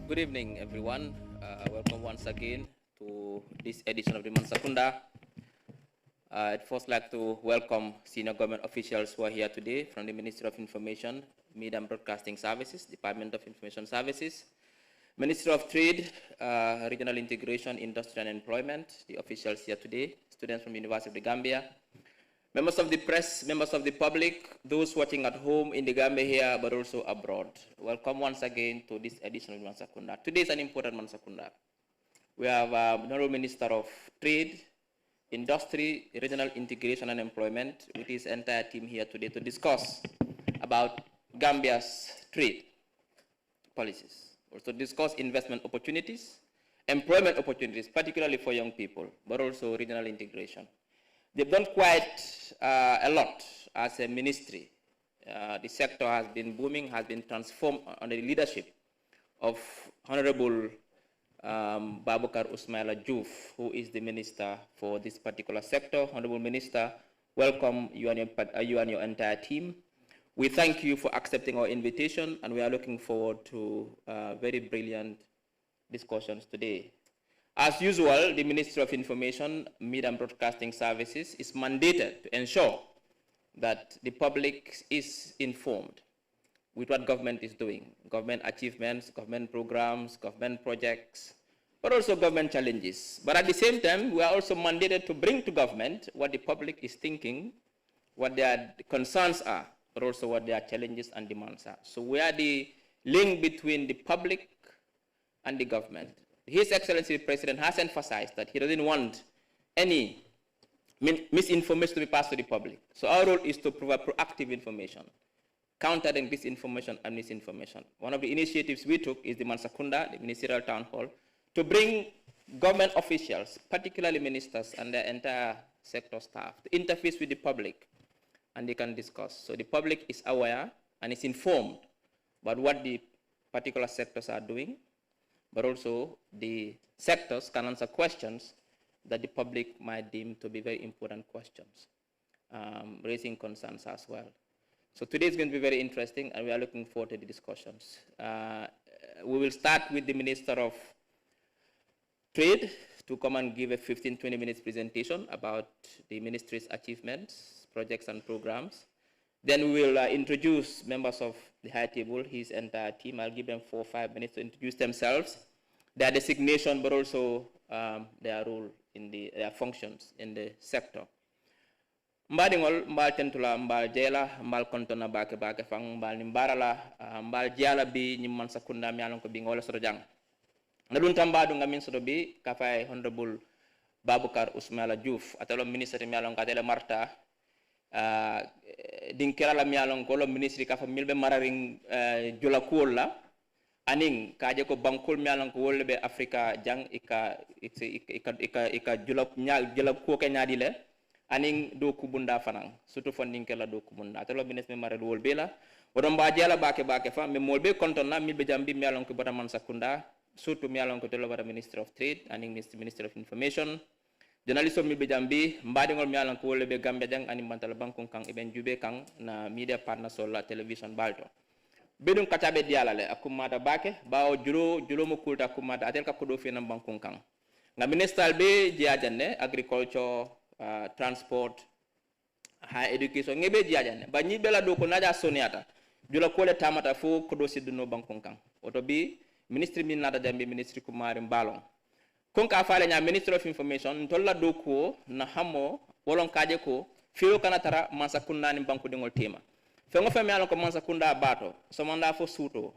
Good evening, everyone. Welcome once again to this edition of the Mansa Kunda. I'd first like to welcome senior government officials who are here today from the Ministry of Information, Media and Broadcasting Services, Department of Information Services, Ministry of Trade, Regional Integration, Industry and Employment, the officials here today, students from the University of the Gambia, members of the press, members of the public, those watching at home in the Gambia here, but also abroad. Welcome once again to this edition of Mansa Kunda. Today is an important Mansa Kunda. We have Honorable Minister of Trade, Industry, Regional Integration and Employment with his entire team here today to discuss about Gambia's trade policies. Also discuss investment opportunities, employment opportunities, particularly for young people, but also regional integration. They've done quite a lot as a ministry. The sector has been booming, has been transformed under the leadership of Honorable Babukar Usmaila Juf, who is the minister for this particular sector. Honorable Minister, welcome you and your entire team. We thank you for accepting our invitation, and we are looking forward to very brilliant discussions today. As usual, the Ministry of Information, Media and Broadcasting Services is mandated to ensure that the public is informed with what government is doing, government achievements, government programs, government projects, but also government challenges. But at the same time, we are also mandated to bring to government what the public is thinking, what their concerns are, but also what their challenges and demands are. So we are the link between the public and the government. His Excellency the President has emphasized that he doesn't want any misinformation to be passed to the public. So our role is to provide proactive information, countering disinformation and misinformation. One of the initiatives we took is the Mansa Kunda, the Ministerial Town Hall, to bring government officials, particularly ministers and their entire sector staff, to interface with the public, and they can discuss. So the public is aware and is informed about what the particular sectors are doing, but also the sectors can answer questions that the public might deem to be very important questions, raising concerns as well. So today is going to be very interesting, and we are looking forward to the discussions. We will start with the Minister of Trade to come and give a 15-20 minutes presentation about the ministry's achievements, projects and programs. Then we will introduce members of the high table, his entire team. I'll give them 4 or 5 minutes to introduce themselves, their designation, but also their role in their functions in the sector. Mbadingol mbal tentula mbal jela mbal kontona bake fang mbal nimbarala mbal jala bi nyimman sakunda mi alon ko bi ngola sodo jang nadun tambadu ngamin sodo bi kafay honorable Babukar Usmaila Juf atalo ministre mi alon ka tele marta din kerala mi alon ko lo ministre ka fa milbe mararing jula kuola aning kaje ko bankol mi alon ko wolbe Afrika jang ika jula nyaal jula ko ke nyaadi le aning do kubunda fanang surtout funding kala do kubunda to lo ministre mi maral wolbe la wodon ba jela bake fa me molbe kontonna milbe jambi mi alon ko bata Mansa Kunda surtout mi alon ko to lo bata Minister of Trade aning Minister of Information journalist mi be jambi mbadingol mi alon ko wolbe Gambia jang aning mantala bankon kang iben jube kang na media partner sola television balto bedum katabe dialale akumata bake bawo julo mo kulta akumata atel ka kodo fenam bankon kang nga minister be jiajanne agriculture transport high education ngebe jiajanne ba nyi bela do ko naja soniata jula kole tamata fo kodo sidno bankon kang oto bi ministry min nada jambi ministry kumari mbalong kon ka faale nya ministry of information tolla do ko na hamo wolon kaje ko filo kana tara Mansa Kunda ni banku dingol tema fengo femi alon ko Mansa Kunda bato so manda fo suto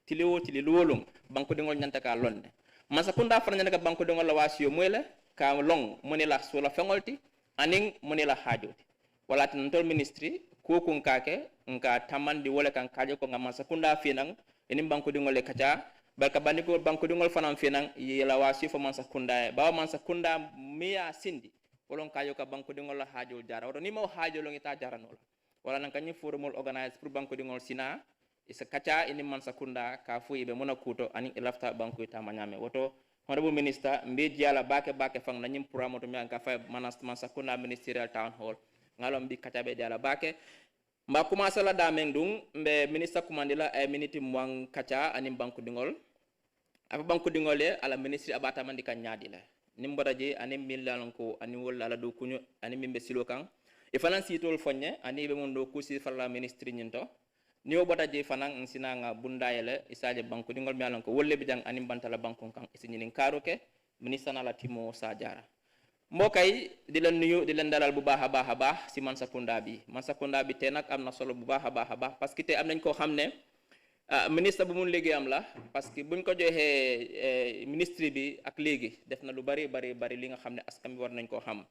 tiliwo tili luwolum banku dingol nyanta ka londe Mansa Kunda fana nyanta ka banku dingol la wasiyo mwele ka long monela sola fengolti aning monela hajoti wala tan tol ministry ko kun kake nka tamandi wala kan kaje ko nga Mansa Kunda finang enim banku dingol le kacha barka bandiko banku dingol fanam finang yela wasiyo fo Mansa Kunda ba Mansa Kunda miya sindi wolon kayo ka banko dingol la hajo jara oto ni mo hajo lo ngita jara nola wala nan kanyi forumol organize pour banko dingol sina isa kacha ini Mansa Kunda ka fu ibe mona kuto ani ilafta banko ita manyame woto honorable minister mbe diala bake fang na nyim programme mi ka fa Mansa Kunda ministerial town hall ngalom bi kacha be diala bake mba commencer la dameng dung mbe minister kumandila ay minute mwang kacha ani banko dingol afa banko dingole ala ministry abata mandika nyadila nimboraje ani millalon ko ani wala la do kunyo ani mimbe silo kan e fanan sitol fonye ani be mon do kusi falla ministry nyinto ni obotaje fanan sinanga bundayele isaje banko dingol mialon ko wolle bi jang ani bantala banko kan isinyinin karoke ministre na la timo sajara mbokay di len nuyu di len dalal bu baaxa baax ci Mansa Kunda bi te nak amna solo bu baaxa baax parce que te am nañ ko xamne ministre bu mun liggéeyam la parce que buñ ko joxee ministre bi ak léegi def na lu bari li nga xam ne askan bi war nañ koo xam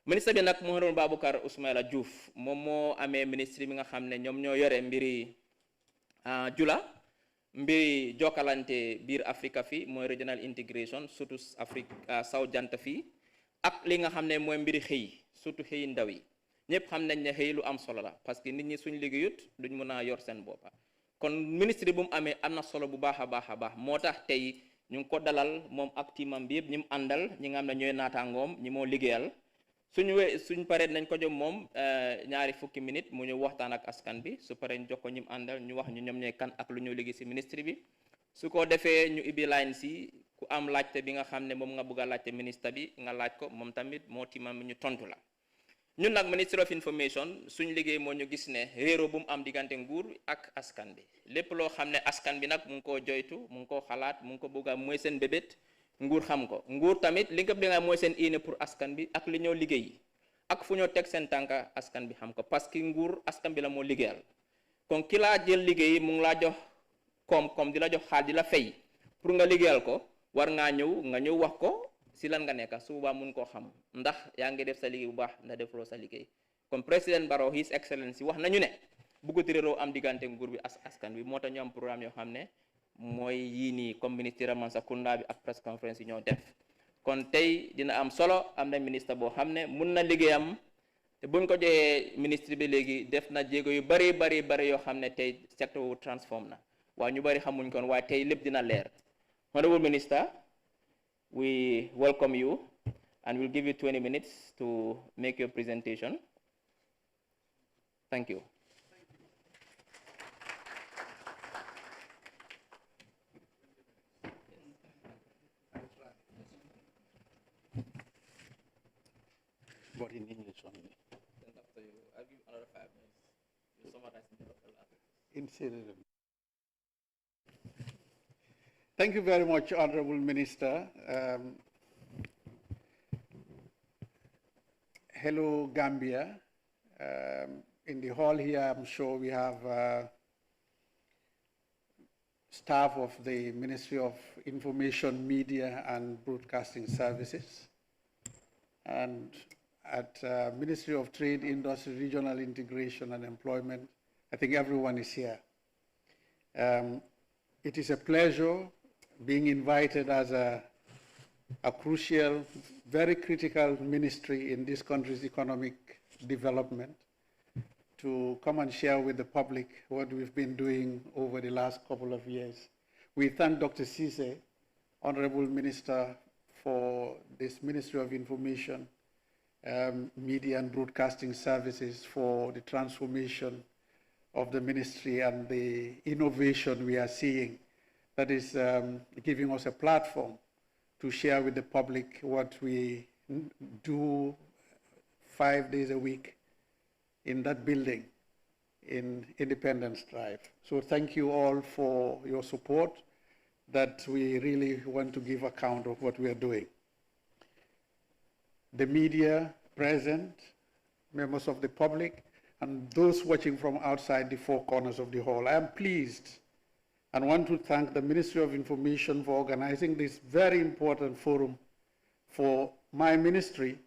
ministre bi nag Mouhamadou Baboucar Ismaila Diouf moom moo amee ministre bi nga xam ne ñoom ñoo yore mbiri jula mbiri jokkalante biir Afrique fi mooy regional integration surtout Afrique saw jant fii ak li nga xam ne mooy mbiri xëy surtout xëyi ndaw yi ñëpp xam nañ ne xëy lu am solo la parce que nit ñi suñ liggéeyut duñ mën a yor seen boppa kon ministre bu mu amee am na solo bu baax a baax moo tax tey ñu ngi ko dalal moom ak timam bi yëpp ñi mu àndal ñi nga xam ne ñooy naataangoom ñi moo liggéeyal suñ paree nañ ko jox moom ñaari fukki minute mu ñu waxtaan ak askan bi su paree ñu jox ko ñi mu àndal ñu wax ñu ñoom ñooy kan ak lu ñu liggéey si ministre bi su ko defee ñu ibbi line si ku am laajte bi nga xam ne moom nga bëgg a laajte ministre bi nga laaj ko moom tamit moo timam bi ñu tontu la ñun nag ministry of information suñ liggéey moo ñu gis ne réero bu mu am diggante nguur ak askan bi lépp loo xam ne askan bi nag mu ngi koo joytu mu ngi koo xalaat mu ngi ko bëgg a mooy seen bébét nguur xam ko nguur tamit li nga bëgg mooy seen iine pour askan bi ak li ñoo liggéey ak fu ñoo teg seen tànka askan bi xam ko parce que nguur askan bi la moo liggéeyal kon ki laa jël liggéey mu ngi laa jox koom-koom di la jox xaal di la fay pour nga liggéeyal ko war ngaa ñëw wax ko si lan nga nekk su boobaa mun koo xam ndax yaa ngi def sa liggéey bu baax ndax defloo sa liggéey comme président Barrow His Excellency wax nañu ne bëggut réeroo am diggante nguur bi askan bi moo tax ñu am programme yoo xam ne mooy yii nii comme ministre Mansa Kunda bi ak press conference yi ñoo def kon tey dina am solo am na ministre boo xam ne mun na liggéeyam te buñ ko joxee ministre bi léegi def na jéego yu bari yoo xam ne tey secteur wu transforme na waaye ñu bari xamuñ kon waaye tey lépp dina leer. Honorable Minister, we welcome you and we'll give you 20 minutes to make your presentation. Thank you. But in English only. Then after you, I'll give another 5 minutes. You summarize in the In Syrian. Thank you very much, Honorable Minister. Hello, Gambia. In the hall here, I'm sure we have staff of the Ministry of Information, Media and Broadcasting Services. And at Ministry of Trade, Industry, Regional Integration and Employment, I think everyone is here. It is a pleasure being invited as a crucial, very critical ministry in this country's economic development to come and share with the public what we've been doing over the last couple of years. We thank Dr. Cisse, Honorable Minister, for this Ministry of Information, Media and Broadcasting Services for the transformation of the ministry and the innovation we are seeing that is giving us a platform to share with the public what we do 5 days a week in that building in Independence Drive. So thank you all for your support. that we really want to give account of what we are doing. The media present, members of the public, and those watching from outside the four corners of the hall. I am pleased and want to thank the Ministry of Information for organizing this very important forum for my ministry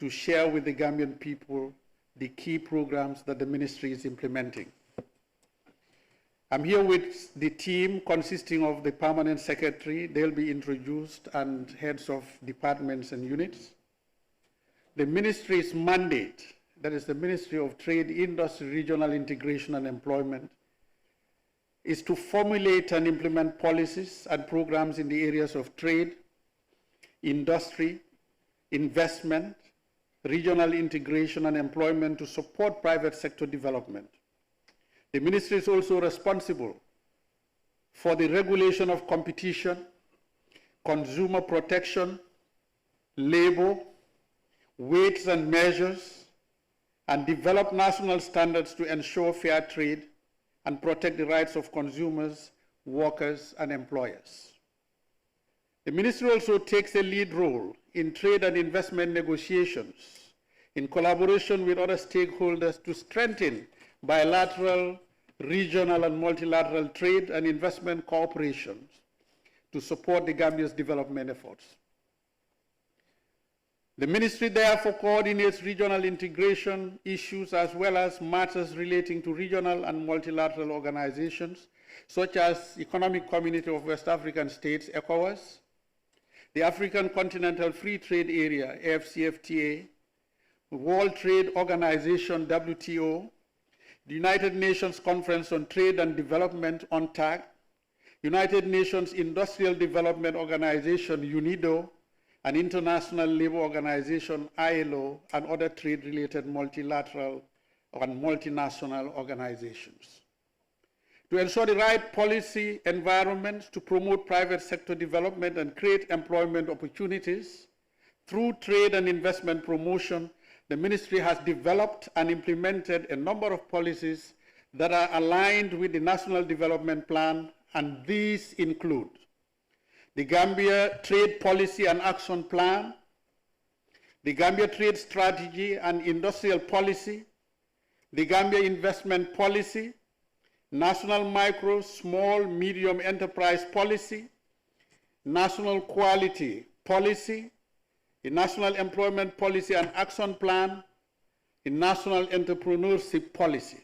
to share with the Gambian people the key programs that the ministry is implementing. I'm here with the team consisting of the permanent secretary. They'll be introduced, and heads of departments and units. The ministry's mandate, that is the Ministry of Trade, Industry, Regional Integration and Employment, is to formulate and implement policies and programs in the areas of trade, industry, investment, regional integration and employment to support private sector development. The ministry is also responsible for the regulation of competition, consumer protection, labor, weights and measures, and develop national standards to ensure fair trade and protect the rights of consumers, workers, and employers. The ministry also takes a lead role in trade and investment negotiations in collaboration with other stakeholders to strengthen bilateral, regional, and multilateral trade and investment cooperations to support the Gambia's development efforts. The ministry therefore coordinates regional integration issues as well as matters relating to regional and multilateral organizations such as Economic Community of West African States, ECOWAS, the African Continental Free Trade Area, AFCFTA, World Trade Organization, WTO, the United Nations Conference on Trade and Development, UNCTAD, United Nations Industrial Development Organization, UNIDO, and International Labour Organization, ILO, and other trade-related multilateral and multinational organizations. To ensure the right policy environment to promote private sector development and create employment opportunities through trade and investment promotion, the ministry has developed and implemented a number of policies that are aligned with the National Development Plan, and these include the Gambia Trade Policy and Action Plan, the Gambia Trade Strategy and Industrial Policy, the Gambia Investment Policy, National Micro, Small, Medium Enterprise Policy, National Quality Policy, the National Employment Policy and Action Plan, the National Entrepreneurship Policy.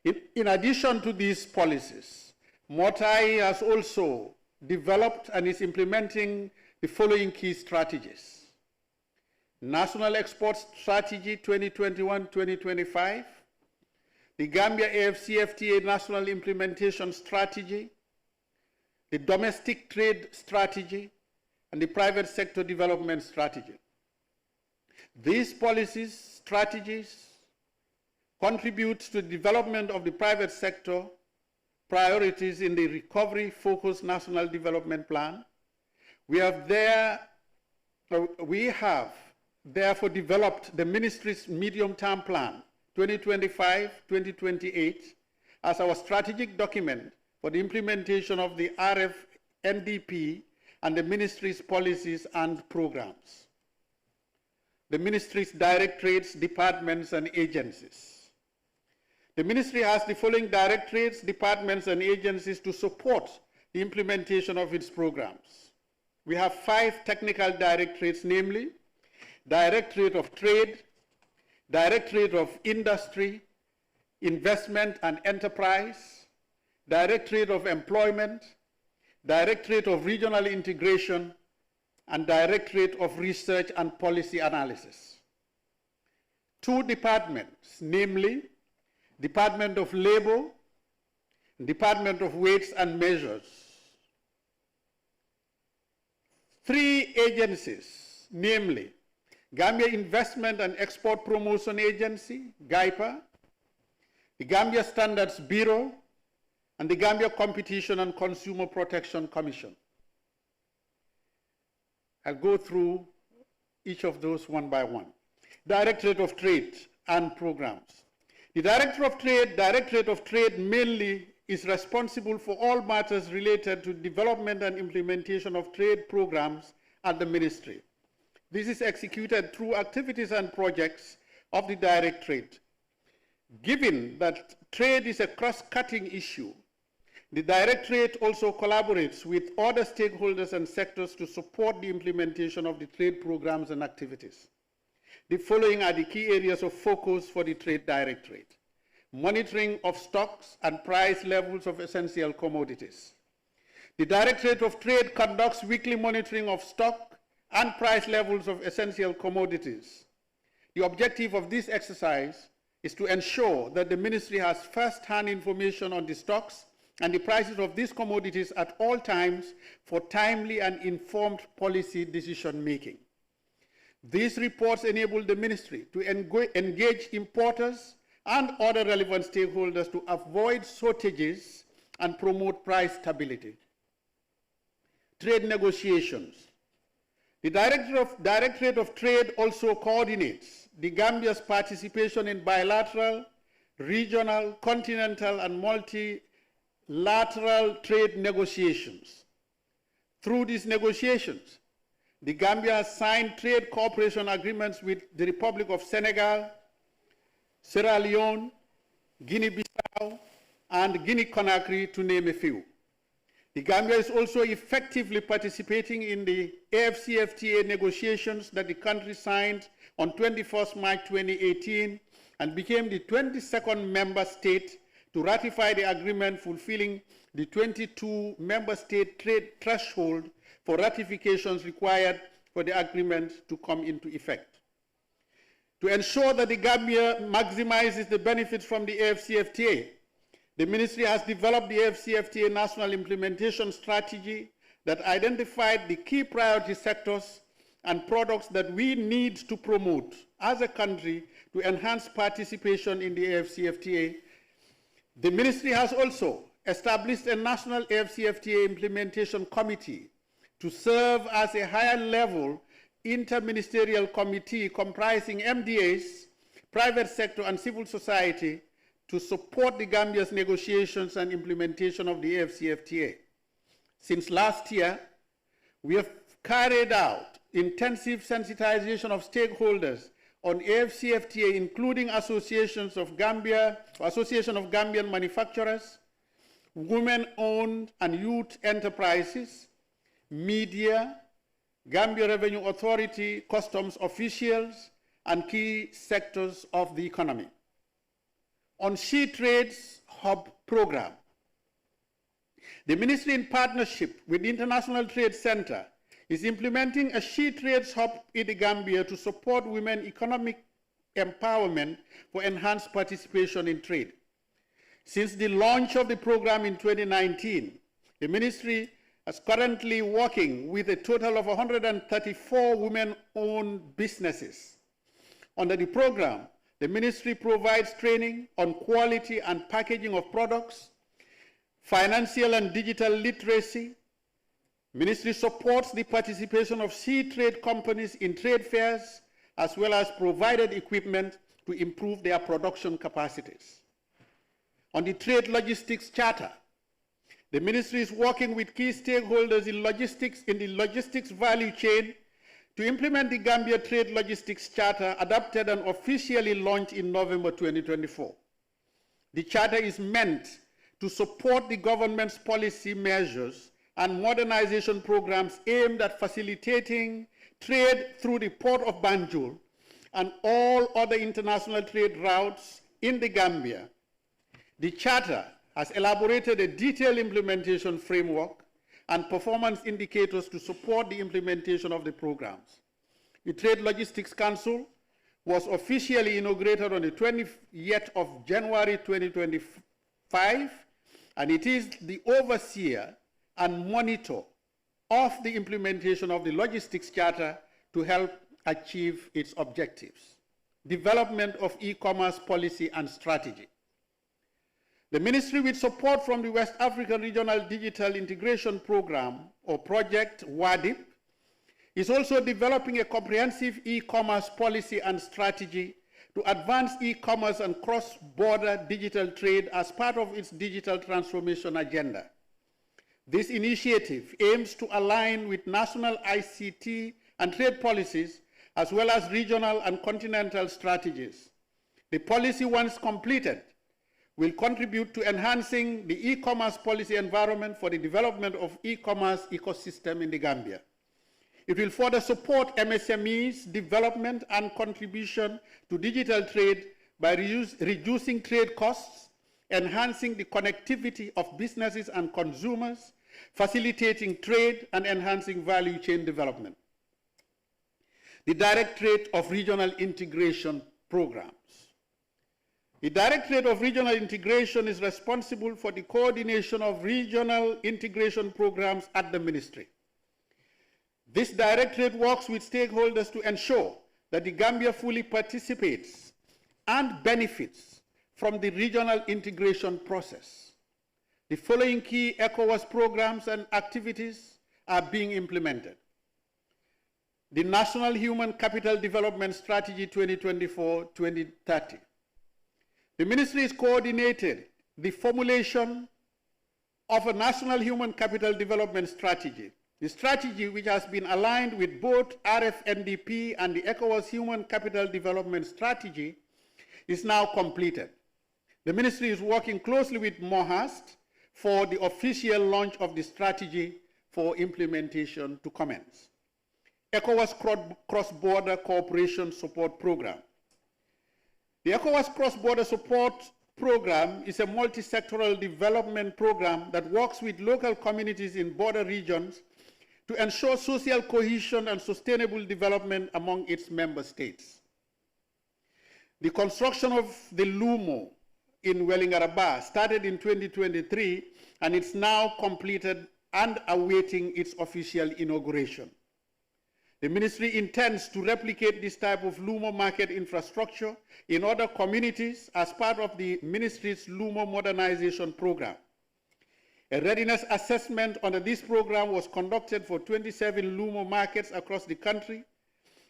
In addition to these policies, MOTAI has also developed and is implementing the following key strategies: National Export Strategy 2021-2025, the Gambia AFCFTA National Implementation Strategy, the Domestic Trade Strategy, and the Private Sector Development Strategy. These policies, strategies, contribute to the development of the private sector priorities in the recovery-focused National Development Plan. We have therefore developed the ministry's medium-term plan, 2025-2028, as our strategic document for the implementation of the RFNDP and the ministry's policies and programs. The ministry's directorates, departments, and agencies. The ministry has the following directorates, departments, and agencies to support the implementation of its programs. We have 5 technical directorates, namely Directorate of Trade, Directorate of Industry, Investment and Enterprise, Directorate of Employment, Directorate of Regional Integration, and Directorate of Research and Policy Analysis. 2 departments, namely Department of Labor, Department of Weights and Measures. 3 agencies, namely Gambia Investment and Export Promotion Agency, GAIPA, the Gambia Standards Bureau, and the Gambia Competition and Consumer Protection Commission. I'll go through each of those one by one. Directorate of Trade and Programs. The Directorate of Trade mainly is responsible for all matters related to development and implementation of trade programs at the ministry. This is executed through activities and projects of the Directorate. Given that trade is a cross-cutting issue, the Directorate also collaborates with other stakeholders and sectors to support the implementation of the trade programs and activities. The following are the key areas of focus for the Trade Directorate: monitoring of stocks and price levels of essential commodities. The Directorate of Trade conducts weekly monitoring of stock and price levels of essential commodities. The objective of this exercise is to ensure that the ministry has first-hand information on the stocks and the prices of these commodities at all times for timely and informed policy decision-making. These reports enable the ministry to engage importers and other relevant stakeholders to avoid shortages and promote price stability. Trade negotiations. The Directorate of Trade also coordinates the Gambia's participation in bilateral, regional, continental, and multilateral trade negotiations. Through these negotiations, the Gambia has signed trade cooperation agreements with the Republic of Senegal, Sierra Leone, Guinea-Bissau, and Guinea-Conakry, to name a few. The Gambia is also effectively participating in the AFCFTA negotiations that the country signed on 21st March 2018 and became the 22nd member state to ratify the agreement, fulfilling the 22 member state trade threshold for ratifications required for the agreement to come into effect. To ensure that the Gambia maximizes the benefits from the AFCFTA, the ministry has developed the AFCFTA National Implementation Strategy that identified the key priority sectors and products that we need to promote as a country to enhance participation in the AFCFTA. The ministry has also established a National AFCFTA Implementation Committee to serve as a higher-level interministerial committee comprising MDAs, private sector, and civil society to support the Gambia's negotiations and implementation of the AFCFTA. Since last year, we have carried out intensive sensitization of stakeholders on AFCFTA, including Association of Gambian Manufacturers, women-owned and youth enterprises, media, Gambia Revenue Authority, customs officials, and key sectors of the economy. On She Trades Hub program, the ministry, in partnership with the International Trade Center, is implementing a She Trades Hub in the Gambia to support women economic empowerment for enhanced participation in trade. Since the launch of the program in 2019, the ministry is currently working with a total of 134 women-owned businesses. Under the program, the ministry provides training on quality and packaging of products, financial and digital literacy. Ministry supports the participation of She Trade companies in trade fairs, as well as provided equipment to improve their production capacities. On the Trade Logistics Charter, the ministry is working with key stakeholders in the logistics value chain to implement the Gambia Trade Logistics Charter, adopted and officially launched in November 2024. The charter is meant to support the government's policy measures and modernization programs aimed at facilitating trade through the port of Banjul and all other international trade routes in the Gambia. The charter has elaborated a detailed implementation framework and performance indicators to support the implementation of the programs. The Trade Logistics Council was officially inaugurated on the 20th of January 2025, and it is the overseer and monitor of the implementation of the Logistics Charter to help achieve its objectives. Development of e-commerce policy and strategy. The ministry, with support from the West African Regional Digital Integration Program, or Project WADIP, is also developing a comprehensive e-commerce policy and strategy to advance e-commerce and cross-border digital trade as part of its digital transformation agenda. This initiative aims to align with national ICT and trade policies, as well as regional and continental strategies. The policy, once completed, will contribute to enhancing the e-commerce policy environment for the development of e-commerce ecosystem in the Gambia. It will further support MSMEs' development and contribution to digital trade by reducing trade costs, enhancing the connectivity of businesses and consumers, facilitating trade, and enhancing value chain development. The Directorate of Regional Integration Programs. The Directorate of Regional Integration is responsible for the coordination of regional integration programs at the ministry. This directorate works with stakeholders to ensure that the Gambia fully participates and benefits from the regional integration process. The following key ECOWAS programs and activities are being implemented. The National Human Capital Development Strategy 2024-2030. The ministry has coordinated the formulation of a National Human Capital Development Strategy. The strategy, which has been aligned with both RFNDP and the ECOWAS Human Capital Development Strategy, is now completed. The ministry is working closely with MOHAST for the official launch of the strategy for implementation to commence. ECOWAS Cross-Border Cooperation Support Program. The ECOWAS Cross-Border Support Program is a multi-sectoral development program that works with local communities in border regions to ensure social cohesion and sustainable development among its member states. The construction of the LUMO in Wellingaraba started in 2023, and it's now completed and awaiting its official inauguration. The ministry intends to replicate this type of LUMO market infrastructure in other communities as part of the ministry's LUMO modernization program. A readiness assessment under this program was conducted for 27 LUMO markets across the country.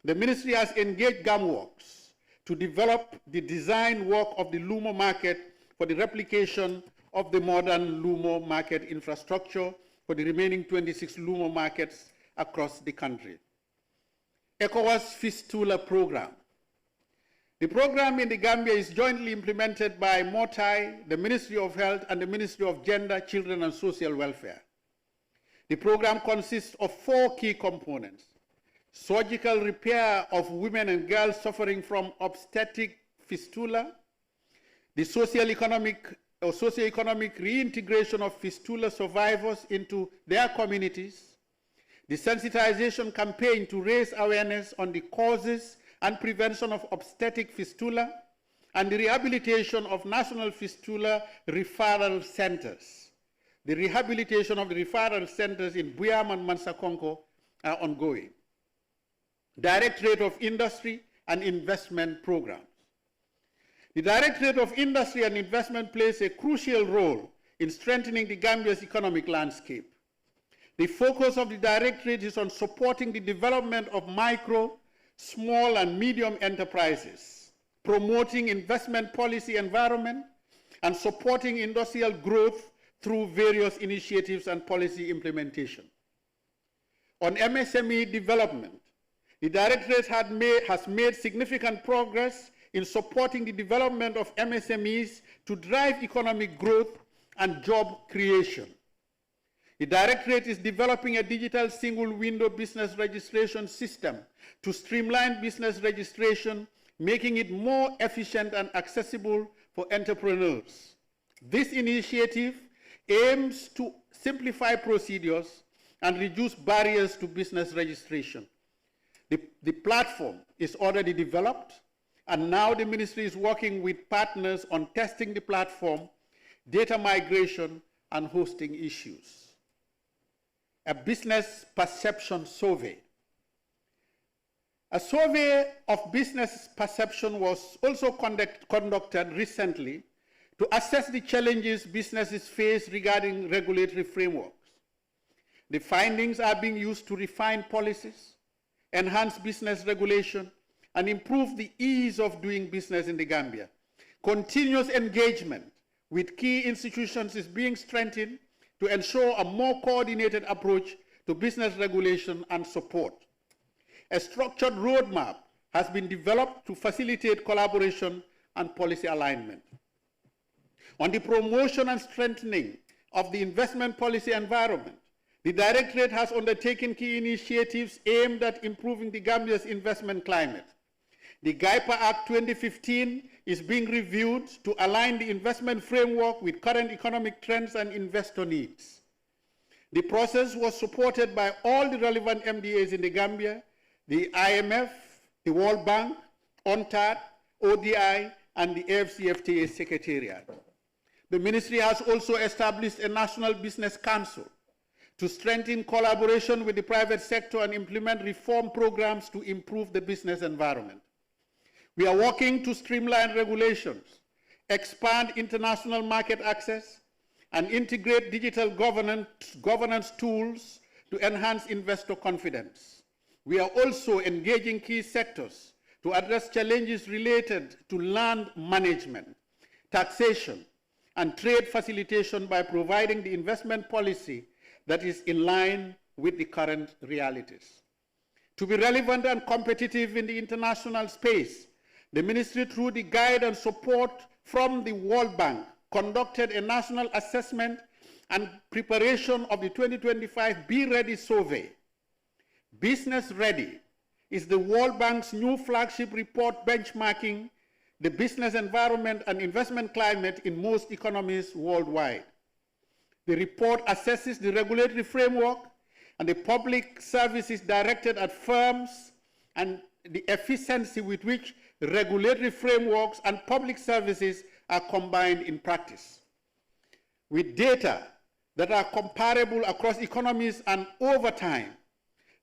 The ministry has engaged GAMWorks to develop the design work of the LUMO market for the replication of the modern LUMO market infrastructure for the remaining 26 LUMO markets across the country. ECOWAS Fistula Program. The program in the Gambia is jointly implemented by MOTAI, the Ministry of Health, and the Ministry of Gender, Children, and Social Welfare. The program consists of 4 key components: surgical repair of women and girls suffering from obstetric fistula, the socio-economic reintegration of fistula survivors into their communities, the sensitization campaign to raise awareness on the causes and prevention of obstetric fistula, and the rehabilitation of national fistula referral centers. The rehabilitation of the referral centers in Buyam and Mansa Kunda are ongoing. Directorate of Industry and Investment Programs. The Directorate of Industry and Investment plays a crucial role in strengthening the Gambia's economic landscape. The focus of the Directorate is on supporting the development of micro, small, and medium enterprises, promoting investment policy environment, and supporting industrial growth through various initiatives and policy implementation. On MSME development, the Directorate has made significant progress in supporting the development of MSMEs to drive economic growth and job creation. The Directorate is developing a digital single-window business registration system to streamline business registration, making it more efficient and accessible for entrepreneurs. This initiative aims to simplify procedures and reduce barriers to business registration. The platform is already developed, and now the ministry is working with partners on testing the platform, data migration, and hosting issues. A business perception survey. A survey of business perception was also conducted recently to assess the challenges businesses face regarding regulatory frameworks. The findings are being used to refine policies, enhance business regulation, and improve the ease of doing business in the Gambia. Continuous engagement with key institutions is being strengthened to ensure a more coordinated approach to business regulation and support. A structured roadmap has been developed to facilitate collaboration and policy alignment. On the promotion and strengthening of the investment policy environment, the Directorate has undertaken key initiatives aimed at improving the Gambia's investment climate. The GAIPA Act 2015 is being reviewed to align the investment framework with current economic trends and investor needs. The process was supported by all the relevant MDAs in the Gambia, the IMF, the World Bank, UNCTAD, ODI, and the AFCFTA Secretariat. The Ministry has also established a National Business Council to strengthen collaboration with the private sector and implement reform programs to improve the business environment. We are working to streamline regulations, expand international market access, and integrate digital governance tools to enhance investor confidence. We are also engaging key sectors to address challenges related to land management, taxation, and trade facilitation by providing the investment policy that is in line with the current realities. To be relevant and competitive in the international space, the Ministry, through the guide and support from the World Bank, conducted a national assessment and preparation of the 2025 Be Ready survey. Business Ready is the World Bank's new flagship report benchmarking the business environment and investment climate in most economies worldwide. The report assesses the regulatory framework and the public services directed at firms and the efficiency with which regulatory frameworks and public services are combined in practice. With data that are comparable across economies and over time,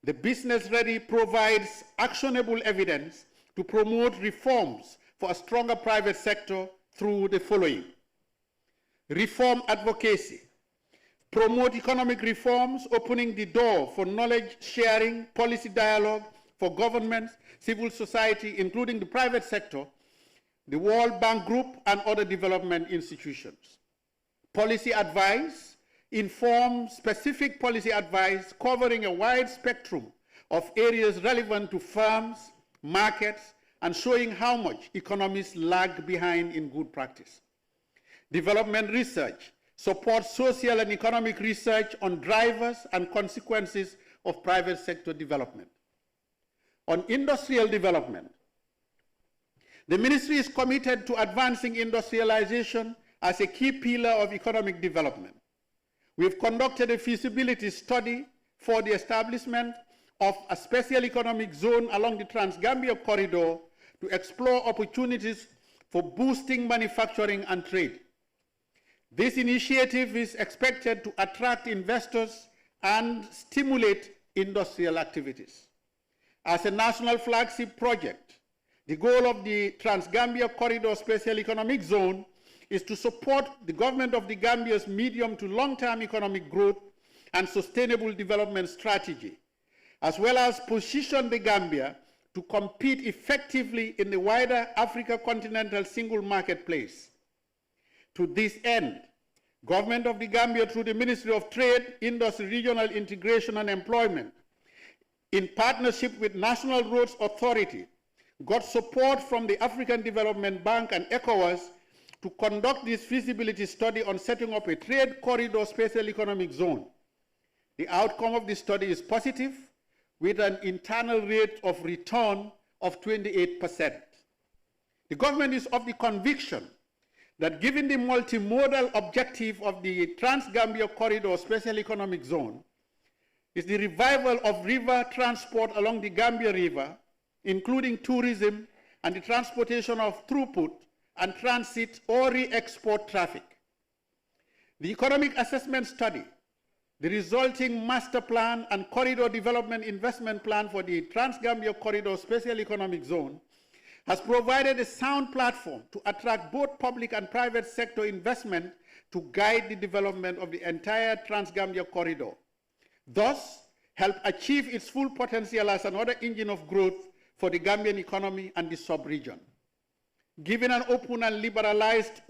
the Business Ready provides actionable evidence to promote reforms for a stronger private sector through the following: reform advocacy, promote economic reforms, opening the door for knowledge sharing, policy dialogue for governments, civil society, including the private sector, the World Bank Group, and other development institutions. Policy advice, inform specific policy advice covering a wide spectrum of areas relevant to firms, markets, and showing how much economies lag behind in good practice. Development research supports social and economic research on drivers and consequences of private sector development. On industrial development, the Ministry is committed to advancing industrialization as a key pillar of economic development. We have conducted a feasibility study for the establishment of a special economic zone along the Trans-Gambia corridor to explore opportunities for boosting manufacturing and trade. This initiative is expected to attract investors and stimulate industrial activities. As a national flagship project, the goal of the Trans-Gambia Corridor Special Economic Zone is to support the government of the Gambia's medium to long-term economic growth and sustainable development strategy, as well as position the Gambia to compete effectively in the wider Africa continental single marketplace. To this end, Government of the Gambia, through the Ministry of Trade, Industry, Regional Integration and Employment, in partnership with National Roads Authority, got support from the African Development Bank and ECOWAS to conduct this feasibility study on setting up a trade corridor special economic zone. The outcome of this study is positive, with an internal rate of return of 28%. The government is of the conviction that given the multimodal objective of the Trans-Gambia Corridor Special Economic Zone is the revival of river transport along the Gambia River, including tourism and the transportation of throughput and transit or re-export traffic. The economic assessment study, the resulting master plan and corridor development investment plan for the Trans-Gambia Corridor Special Economic Zone has provided a sound platform to attract both public and private sector investment to guide the development of the entire Trans-Gambia Corridor, thus help achieve its full potential as another engine of growth for the Gambian economy and the sub-region. Given an open and liberalized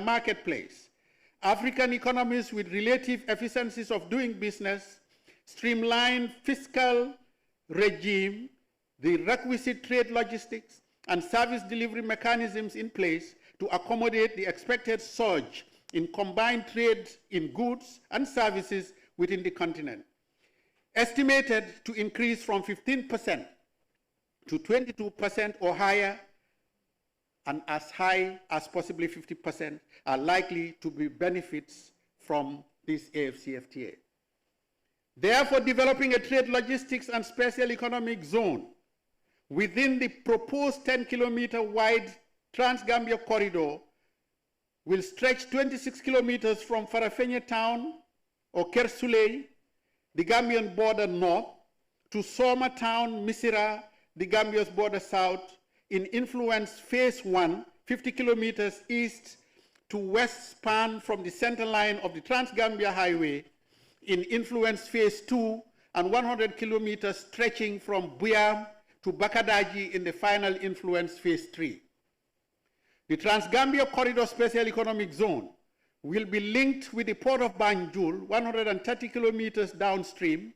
marketplace, African economies with relative efficiencies of doing business, streamlined fiscal regime, the requisite trade logistics, and service delivery mechanisms in place to accommodate the expected surge in combined trade in goods and services within the continent, estimated to increase from 15% to 22% or higher, and as high as possibly 50% are likely to be benefits from this AFCFTA. Therefore, developing a trade logistics and special economic zone within the proposed 10-kilometer wide Trans-Gambia corridor will stretch 26 kilometers from Farafenni town or Kersuley, the Gambian border north, to Soma town, Misira, the Gambia's border south, in influence phase 1, 50 kilometers east to west span from the center line of the Trans-Gambia Highway, in influence phase 2, and 100 kilometers stretching from Buyam to Bakadaji in the final influence phase 3. The Trans-Gambia Corridor Special Economic Zone will be linked with the port of Banjul, 130 kilometers downstream,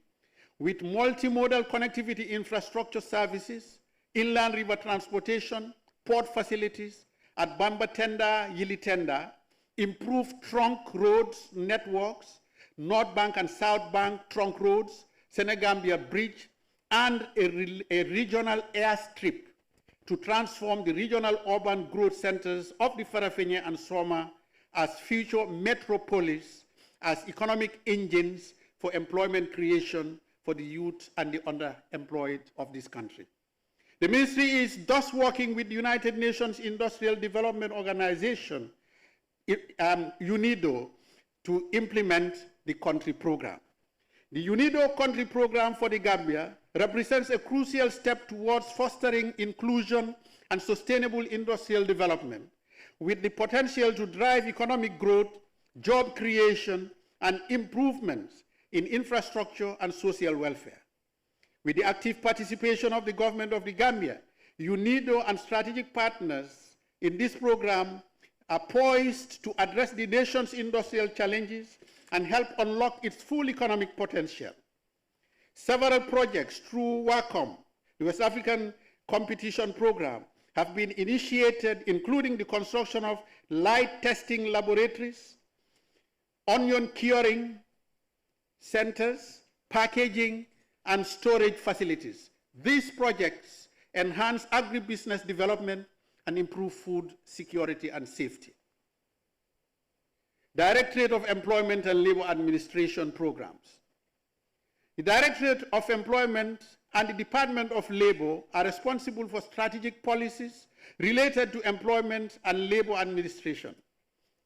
with multimodal connectivity infrastructure services, inland river transportation, port facilities at Bamba Tenda, Yili Tenda, improved trunk roads networks, North Bank and South Bank trunk roads, Senegambia Bridge, and a regional airstrip to transform the regional urban growth centers of the Farafenni and Soma as future metropolis, as economic engines for employment creation for the youth and the underemployed of this country. The ministry is thus working with the United Nations Industrial Development Organization, UNIDO, to implement the country program. The UNIDO country program for the Gambia represents a crucial step towards fostering inclusion and sustainable industrial development, with the potential to drive economic growth, job creation, and improvements in infrastructure and social welfare. With the active participation of the government of the Gambia, UNIDO and strategic partners in this program are poised to address the nation's industrial challenges and help unlock its full economic potential. Several projects through WACOM, the West African Competition Program, have been initiated, including the construction of light testing laboratories, onion curing centers, packaging, and storage facilities. These projects enhance agribusiness development and improve food security and safety. Directorate of Employment and Labor Administration programs. The Directorate of Employment and the Department of Labor are responsible for strategic policies related to employment and labor administration.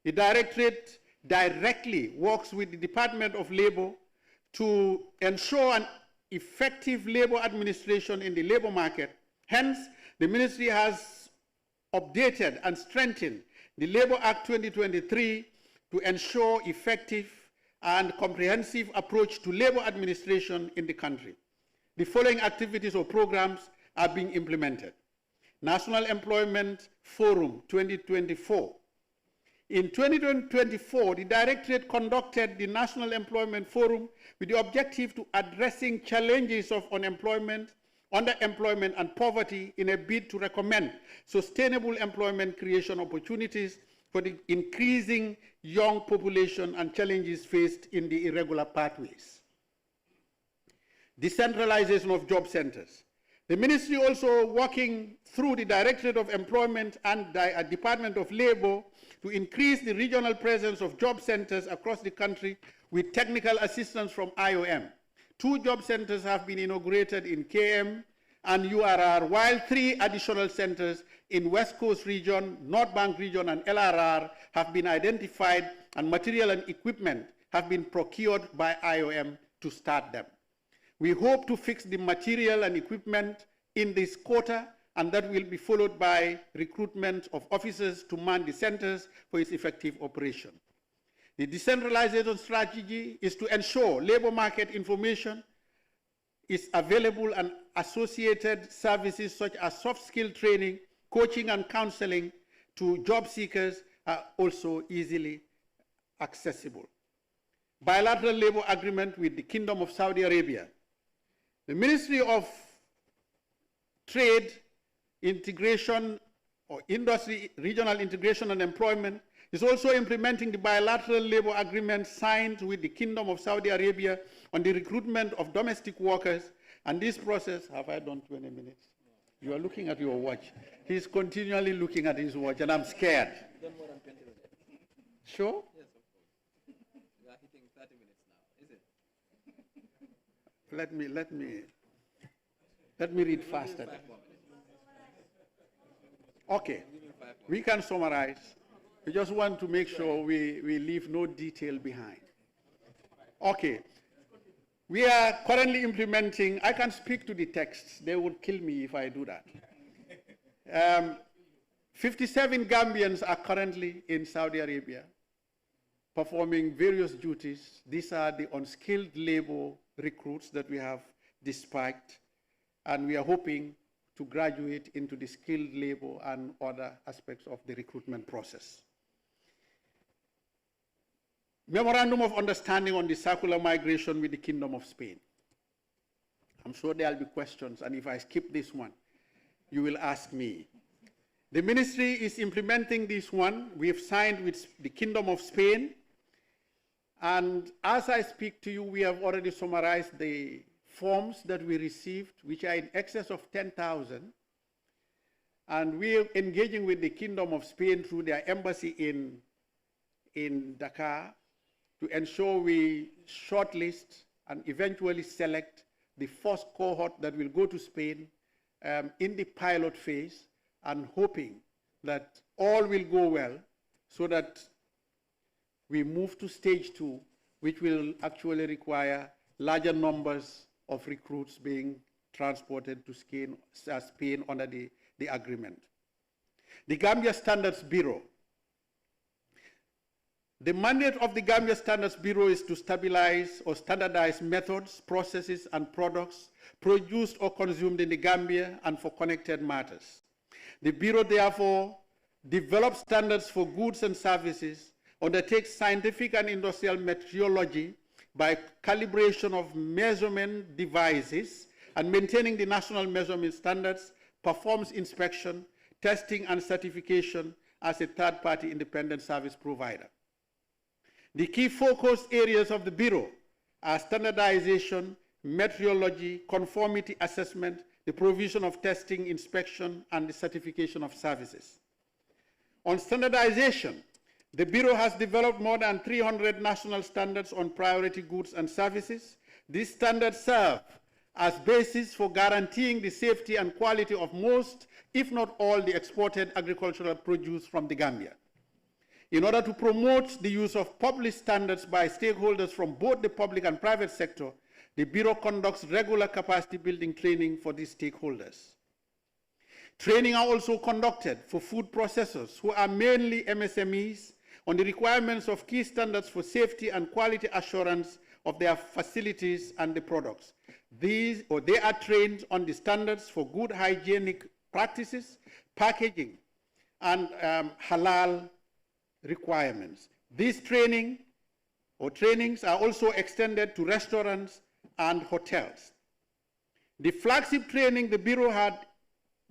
The Directorate directly works with the Department of Labor to ensure an effective labor administration in the labor market. Hence, the ministry has updated and strengthened the Labor Act 2023 to ensure effective and comprehensive approach to labor administration in the country. The following activities or programs are being implemented. National Employment Forum 2024. In 2024, the Directorate conducted the National Employment Forum with the objective to addressing challenges of unemployment, underemployment, and poverty in a bid to recommend sustainable employment creation opportunities for the increasing young population and challenges faced in the irregular pathways. Decentralization of job centers. The ministry also working through the Directorate of Employment and the Department of Labor to increase the regional presence of job centers across the country with technical assistance from IOM. 2 job centers have been inaugurated in KM and URR, while 3 additional centers in West Coast region, North Bank region, and LRR have been identified, and material and equipment have been procured by IOM to start them. We hope to fix the material and equipment in this quarter, and that will be followed by recruitment of officers to man the centers for its effective operation. The decentralization strategy is to ensure labor market information is available and associated services such as soft skill training, coaching and counseling to job seekers are also easily accessible. Bilateral labor agreement with the Kingdom of Saudi Arabia. The Ministry of Trade, Integration or Industry, Regional Integration and Employment is also implementing the bilateral labor agreement signed with the Kingdom of Saudi Arabia on the recruitment of domestic workers. And this process, have I done 20 minutes? You are looking at your watch. He's continually looking at his watch, and I'm scared. Done more than 20 minutes. Sure? Yes, of course. We are hitting 30 minutes now, is it? Let me read faster. Okay, we can summarize. We just want to make sure we leave no detail behind. Okay, we are currently implementing, I can speak to the texts, they would kill me if I do that. 57 Gambians are currently in Saudi Arabia performing various duties. These are the unskilled labor recruits that we have dispatched, and we are hoping to graduate into the skilled labor and other aspects of the recruitment process. Memorandum of Understanding on the circular migration with the Kingdom of Spain. I'm sure there'll be questions, and if I skip this one, you will ask me. The ministry is implementing this one. We have signed with the Kingdom of Spain, and as I speak to you, we have already summarized the forms that we received, which are in excess of 10,000, and we are engaging with the Kingdom of Spain through their embassy in Dakar to ensure we shortlist and eventually select the first cohort that will go to Spain in the pilot phase, and hoping that all will go well so that we move to stage 2, which will actually require larger numbers of recruits being transported to Spain under the agreement. The Gambia Standards Bureau. The mandate of the Gambia Standards Bureau is to stabilize or standardize methods, processes, and products produced or consumed in the Gambia and for connected matters. The Bureau therefore develops standards for goods and services, undertakes scientific and industrial metrology by calibration of measurement devices and maintaining the national measurement standards, performs inspection, testing, and certification as a third-party independent service provider. The key focus areas of the Bureau are standardization, metrology, conformity assessment, the provision of testing, inspection, and the certification of services. On standardization, the Bureau has developed more than 300 national standards on priority goods and services. These standards serve as basis for guaranteeing the safety and quality of most, if not all, the exported agricultural produce from the Gambia. In order to promote the use of published standards by stakeholders from both the public and private sector, the Bureau conducts regular capacity building training for these stakeholders. Training are also conducted for food processors, who are mainly MSMEs, on the requirements of key standards for safety and quality assurance of their facilities and the products. They are trained on the standards for good hygienic practices, packaging, and halal requirements. These trainings are also extended to restaurants and hotels. The flagship training the Bureau had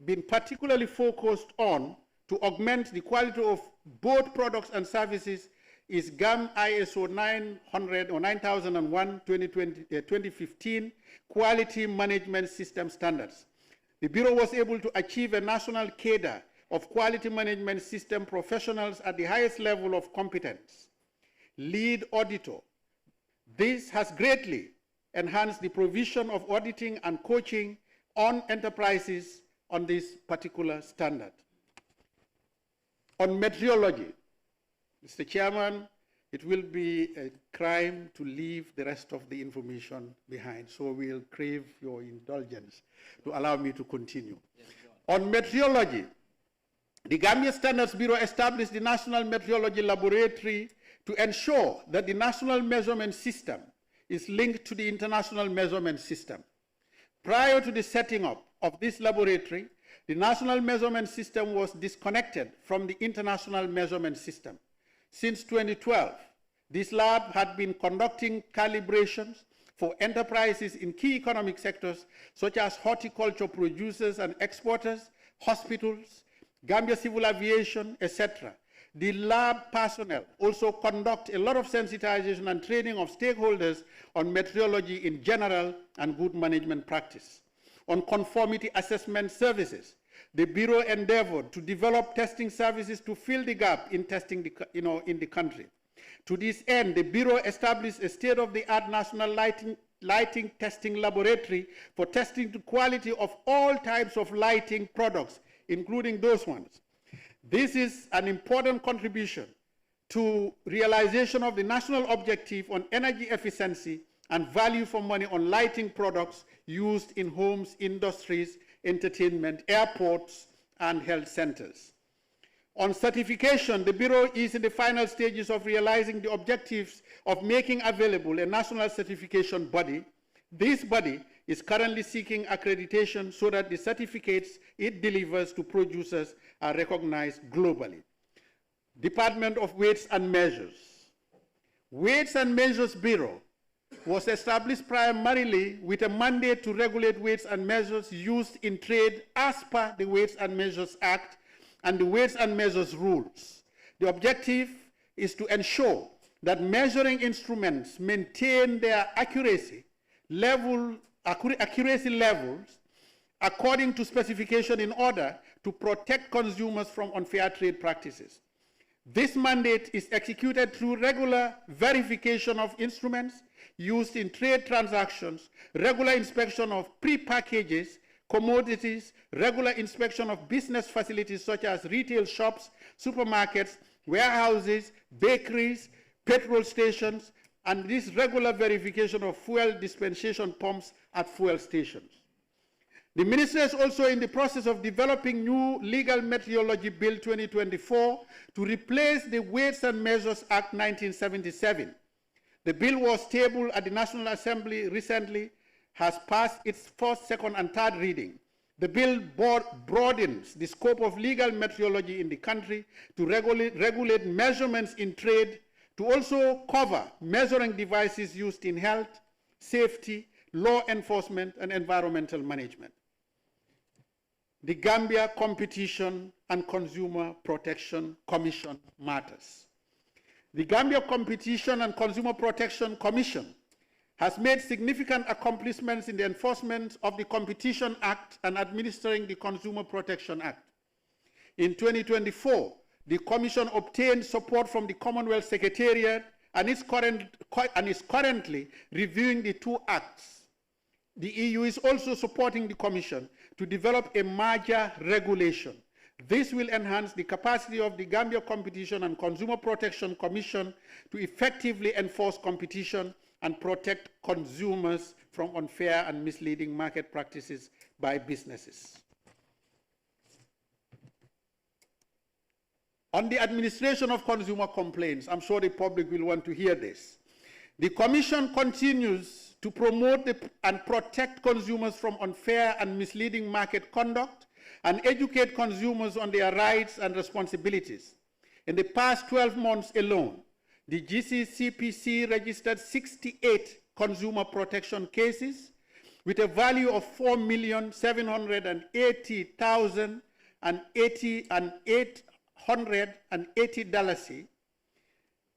been particularly focused on to augment the quality of both products and services is GAM ISO 900 or 9001 2015 Quality Management System Standards. The Bureau was able to achieve a national cadre of quality management system professionals at the highest level of competence. Lead auditor. This has greatly enhanced the provision of auditing and coaching on enterprises on this particular standard. On metrology, Mr. Chairman, it will be a crime to leave the rest of the information behind, so we'll crave your indulgence to allow me to continue. Yes, on metrology, the Gambia Standards Bureau established the National Metrology Laboratory to ensure that the national measurement system is linked to the international measurement system. Prior to the setting up of this laboratory, the national measurement system was disconnected from the international measurement system. Since 2012, this lab had been conducting calibrations for enterprises in key economic sectors such as horticulture producers and exporters, hospitals, Gambia Civil Aviation, etc. The lab personnel also conduct a lot of sensitization and training of stakeholders on meteorology in general and good management practice. On conformity assessment services, the Bureau endeavored to develop testing services to fill the gap in testing in the country. To this end, the Bureau established a state-of-the-art national lighting testing laboratory for testing the quality of all types of lighting products, including those ones. This is an important contribution to realization of the national objective on energy efficiency and value for money on lighting products used in homes, industries, entertainment, airports, and health centers. On certification, the Bureau is in the final stages of realizing the objectives of making available a national certification body. This body is currently seeking accreditation so that the certificates it delivers to producers are recognized globally. Department of Weights and Measures. Weights and Measures Bureau was established primarily with a mandate to regulate weights and measures used in trade as per the Weights and Measures Act and the Weights and Measures rules. The objective is to ensure that measuring instruments maintain their accuracy levels according to specification in order to protect consumers from unfair trade practices. This mandate is executed through regular verification of instruments used in trade transactions, regular inspection of pre-packages, commodities, regular inspection of business facilities such as retail shops, supermarkets, warehouses, bakeries, petrol stations, and this regular verification of fuel dispensation pumps at fuel stations. The ministry is also in the process of developing new legal meteorology bill 2024 to replace the Weights and Measures Act 1977. The bill was tabled at the National Assembly recently, has passed its first, second, and third reading. The bill broadens the scope of legal meteorology in the country to regulate measurements in trade, to also cover measuring devices used in health, safety, law enforcement, and environmental management. The Gambia Competition and Consumer Protection Commission matters. The Gambia Competition and Consumer Protection Commission has made significant accomplishments in the enforcement of the Competition Act and administering the Consumer Protection Act. In 2024, the Commission obtained support from the Commonwealth Secretariat and is currently reviewing the two acts. The EU is also supporting the Commission to develop a merger regulation. This will enhance the capacity of the Gambia Competition and Consumer Protection Commission to effectively enforce competition and protect consumers from unfair and misleading market practices by businesses. On the administration of consumer complaints, I'm sure the public will want to hear this. The Commission continues to promote and protect consumers from unfair and misleading market conduct and educate consumers on their rights and responsibilities. In the past 12 months alone, the GCCPC registered 68 consumer protection cases with a value of $4,780,880.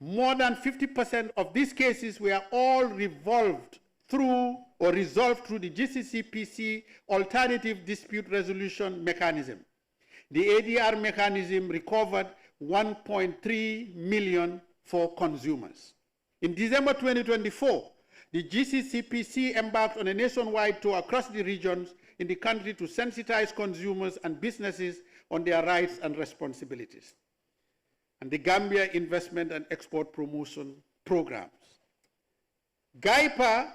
More than 50% of these cases were all resolved through the GCCPC alternative dispute resolution mechanism. The ADR mechanism recovered $1.3 million for consumers. In December 2024, the GCCPC embarked on a nationwide tour across the regions in the country to sensitize consumers and businesses on their rights and responsibilities. And the Gambia Investment and Export Promotion Programs. GAIPA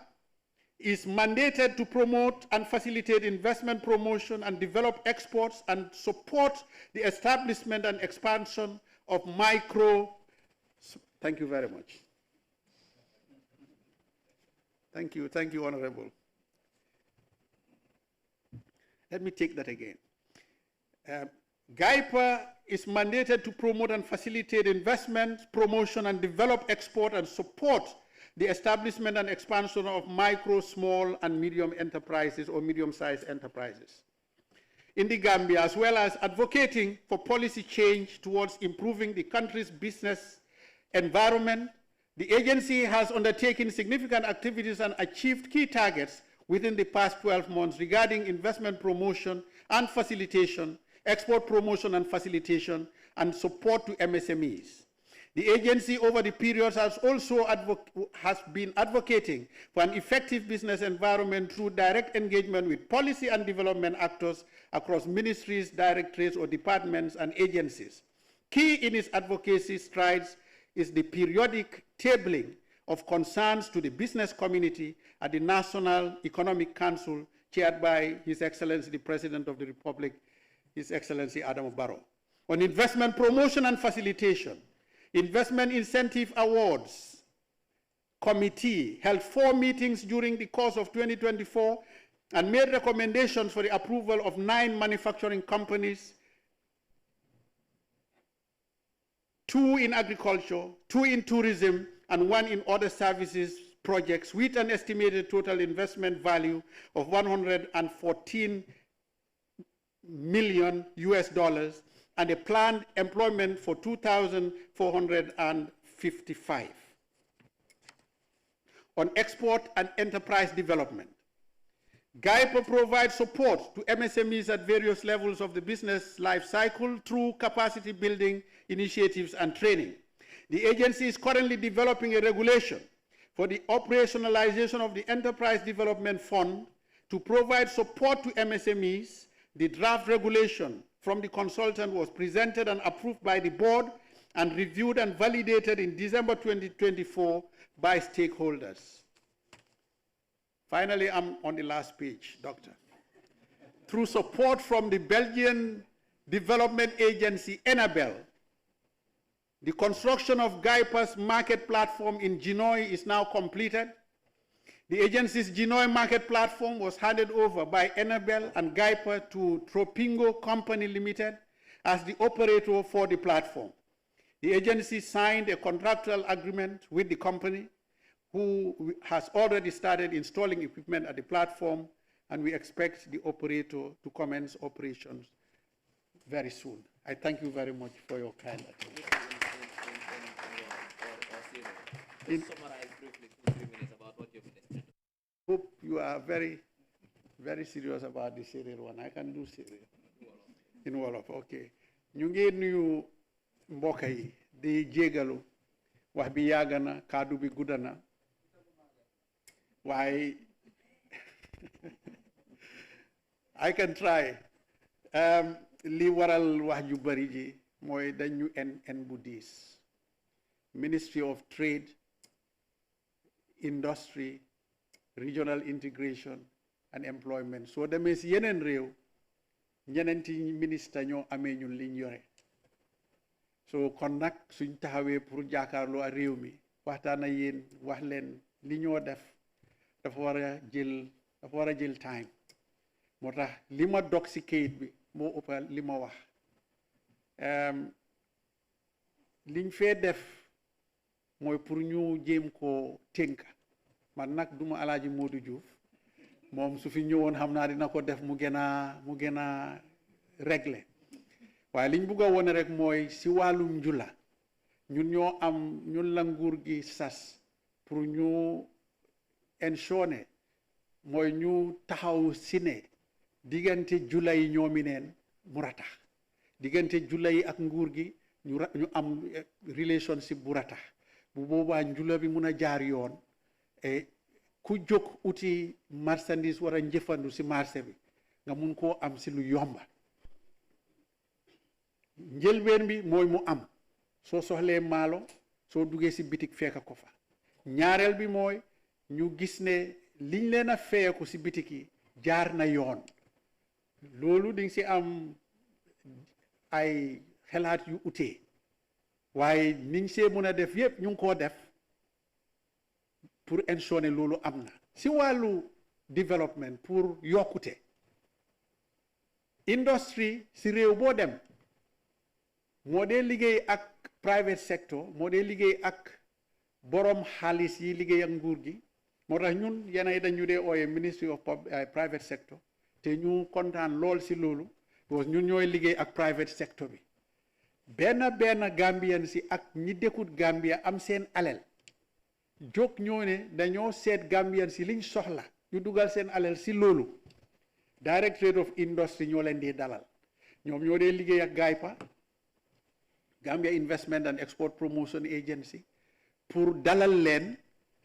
is mandated to promote and facilitate investment promotion and develop exports and support the establishment and expansion of Thank you very much. Thank you, Honorable. Let me take that again. GAIPA is mandated to promote and facilitate investment, promotion, and develop, export, and support the establishment and expansion of micro, small, and medium enterprises or medium-sized enterprises in the Gambia, as well as advocating for policy change towards improving the country's business environment. The agency has undertaken significant activities and achieved key targets within the past 12 months regarding investment promotion and facilitation, export promotion and facilitation, and support to MSMEs. The agency over the period has also been advocating for an effective business environment through direct engagement with policy and development actors across ministries, directorates, or departments and agencies. Key in its advocacy strides is the periodic tabling of concerns to the business community at the National Economic Council, chaired by His Excellency the President of the Republic, His Excellency Adam Barrow. On investment promotion and facilitation, Investment Incentive Awards Committee held 4 meetings during the course of 2024 and made recommendations for the approval of 9 manufacturing companies, 2 in agriculture, 2 in tourism, and 1 in other services projects with an estimated total investment value of $114 million and a planned employment for 2,455. On export and enterprise development, GAIPA provides support to MSMEs at various levels of the business life cycle through capacity building initiatives and training. The agency is currently developing a regulation for the operationalization of the Enterprise Development Fund to provide support to MSMEs. The draft regulation from the consultant was presented and approved by the board and reviewed and validated in December 2024 by stakeholders. Finally, I'm on the last page, Doctor. Through support from the Belgian development agency, Enabel, the construction of GAIPA's market platform in Genoa is now completed. The agency's Genoa market platform was handed over by Enabel and GAIPA to Tropingo Company Limited as the operator for the platform. The agency signed a contractual agreement with the company, who has already started installing equipment at the platform, and we expect the operator to commence operations very soon. I thank you very much for your kind attention. Summarize briefly 2-3 minutes about what you've listed. Hope you are very, very serious about the serial one. I can do serial. In Wolof, okay. Ñu ngi nuyu mbokk yi di jégalu wax bi yàgg na kàddu bi gudd na waaye I can try. Li waral wax ju bari ji mooy dañu en bu diis. Ministry of Trade, Industry, Regional Integration and Employment. So demee si yeneen réew ñeneenti ministre ñoo amee ñun liñ yore. So kon nag suñ taxawee pour jàkkaarloo ak réew mi waxtaan ak yéen wax leen li ñoo def dafa war a jël time. Moo tax li ma dog si kayit bi moo ëpp li ma wax. Liñ fee def mooy pour ñu jéem koo tënka. Man nag duma Alaaji Modou Diouf moom su fi ñëwoon xam naa dina ko def mu gën a régler waaye liñ bugg a wone rek mooy si wàllum njula ñun la nguur gi sas pour ñu ensure mooy ñu taxaw si ne diggante jula yi ñoomi neen mu ratax diggante jula yi ak nguur gi ñu am relationship bu ratax bu boobaa njula bi mun a jaar yoon ku jóg uti marchandise war a njëfandu si marché bi nga mun koo am si lu yomba njëlbeen bi mooy mu am soo soxlee maalo soo duggee si bitik fekk ko fa ñaareel bi mooy ñu gis ne liñ leen a feyeku si bitik yi jaar na yoon loolu di nga si am ay xalaat yu utee waaye niñ see mën a def yépp ñu ngi koo def pour ensure loolu am na si wàllu développement pour yokkute industry si réew boo dem moo dee liggéey ak private sector moo dee liggéey ak borom xaalis yi liggéey ak nguur gi moo tax ñun yenay dañu dee ooye ministry of private sector te ñu kontaan lool si loolu parce que ñun ñooy liggéey ak private sector bi benn Gambian si ak ñi dëkkut Gambia am seen alal jóg ñoo ne dañoo seet Gambian si liñ soxla ñu dugal seen alal si loolu Directorate of Industry ñoo leen di dalal ñoom ñoo dee liggéey ak GAIPA Gambia Investment and Export Promotion Agency pour dalal leen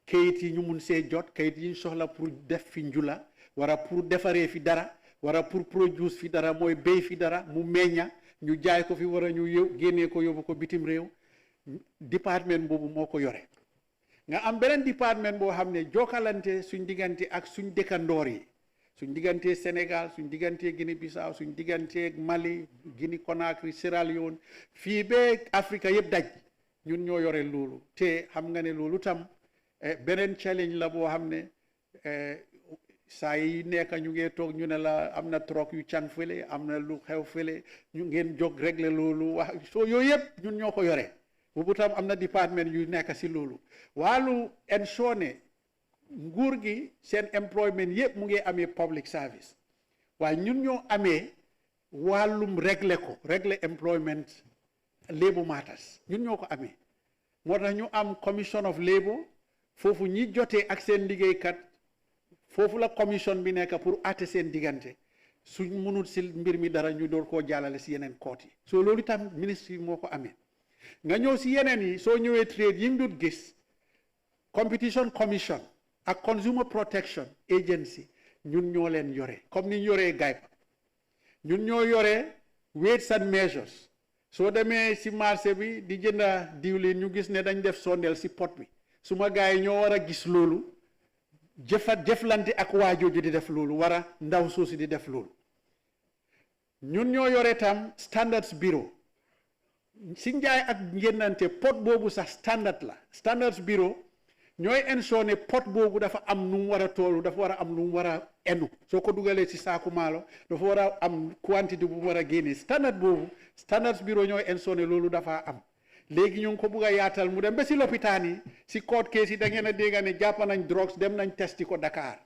kayit yi ñu mun see jot kayit yi ñu soxla pour def fi njula wara pour defaree fi dara wara pour produce fi dara mooy béy fi dara mu meñña ñu jaay ko fi wara ñu génnee ko yóbbu ko bitim réew département boobu moo ko yore nga am beneen département boo xam ne jokkalante suñ diggante ak suñ dëkkandoor yi suñ diggante Sénégal suñ diggante Guinée Bissau suñ diggante Mali Guinée Conakry Sierra Leone fii ba Afrique yëpp daj ñun ñoo yore loolu te xam nga ne loolu tam beneen challenge la boo xam ne saa yi nekk ñu ngee toog ñu ne la am na troc yu can fële am na lu xew fële ñu ngeen jóg régler loolu wax soo yooyu yëpp ñun ñoo ko yore boobu tam am na département yu nekk si loolu wàllu ensure ne nguur gi seen employment yëpp mu ngi amee public service waaye ñun ñoo amee wàllum régler employment labor matters ñun ñoo ko amee moo tax ñu am commission of labor foofu ñi jotee ak seen liggéeykat foofu la commission bi nekk pour àtte seen diggante suñ mënul si mbir mi dara ñu door koo jàllale si yeneen koot yi soo loolu itam ministre yi moo ko amee nga ñëw si yeneen yi soo ñëwee trade yi nga dut gis competition commission ak consumer protection agency ñun ñoo leen yore comme ni ñu yoree GAIPA ñun ñoo yore weights and measures soo demee si marché bi di jënda diwlin ñu gis ne dañ def sondeel si pot bi suma gars yi ñoo war a gis loolu jëflante ak waajooju di def loolu war a ndaw soosi di def loolu ñun ñoo yore tam standards bureau si njaay ak njëndante pot boobu sax standard la standards bureau ñooy ensure ne pot boobu dafa am nu mu war a toolu dafa war a am nu mu war a enu soo ko dugalee ci saaku maalo dafa war a am quantité bu mu war a génnee standard boobu standards bureau ñooy ensure ne loolu dafa am léegi ñu ngi ko bugg a yaatal mu dem ba si lopitaan yi si court case yi da ngeen a dégg ne jàpp nañ drugs dem nañ testi ko Dakar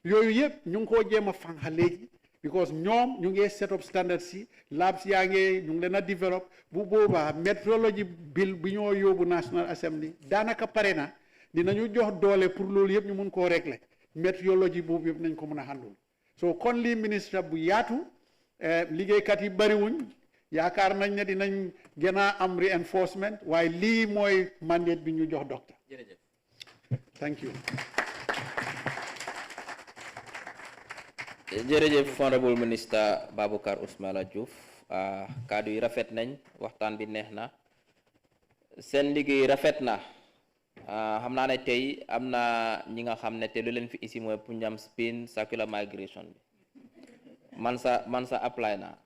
yooyu yëpp ñu ngi koo jéem a fanxa léegi because ñoom ñu ngi set up standards si labs yaa ngi ñu ngi leen a develop bu boobaa metrology bill bi ñoo yóbbu National Assembly daanaka pare na dinañu jox doole pour loolu yëpp ñu mun koo régler metrology boobu yëpp nañ ko mun a handul so kon lii ministre bu yaatu liggéeykat yi bariwuñ yaakaar nañ ne dinañ gën a am reinforcement waaye lii mooy mandate bi ñu jox docteur. jërëjëf. Thank you. jërëjëf honorable minister Baboucarr Ousmane Diouf kaddu yi rafet nañ waxtaan bi neex na seen liggéey rafet na xam naa ne tey am na ñi nga xam ne te lu leen fi isi mooy Punjab spin circular migration bi man sa apply na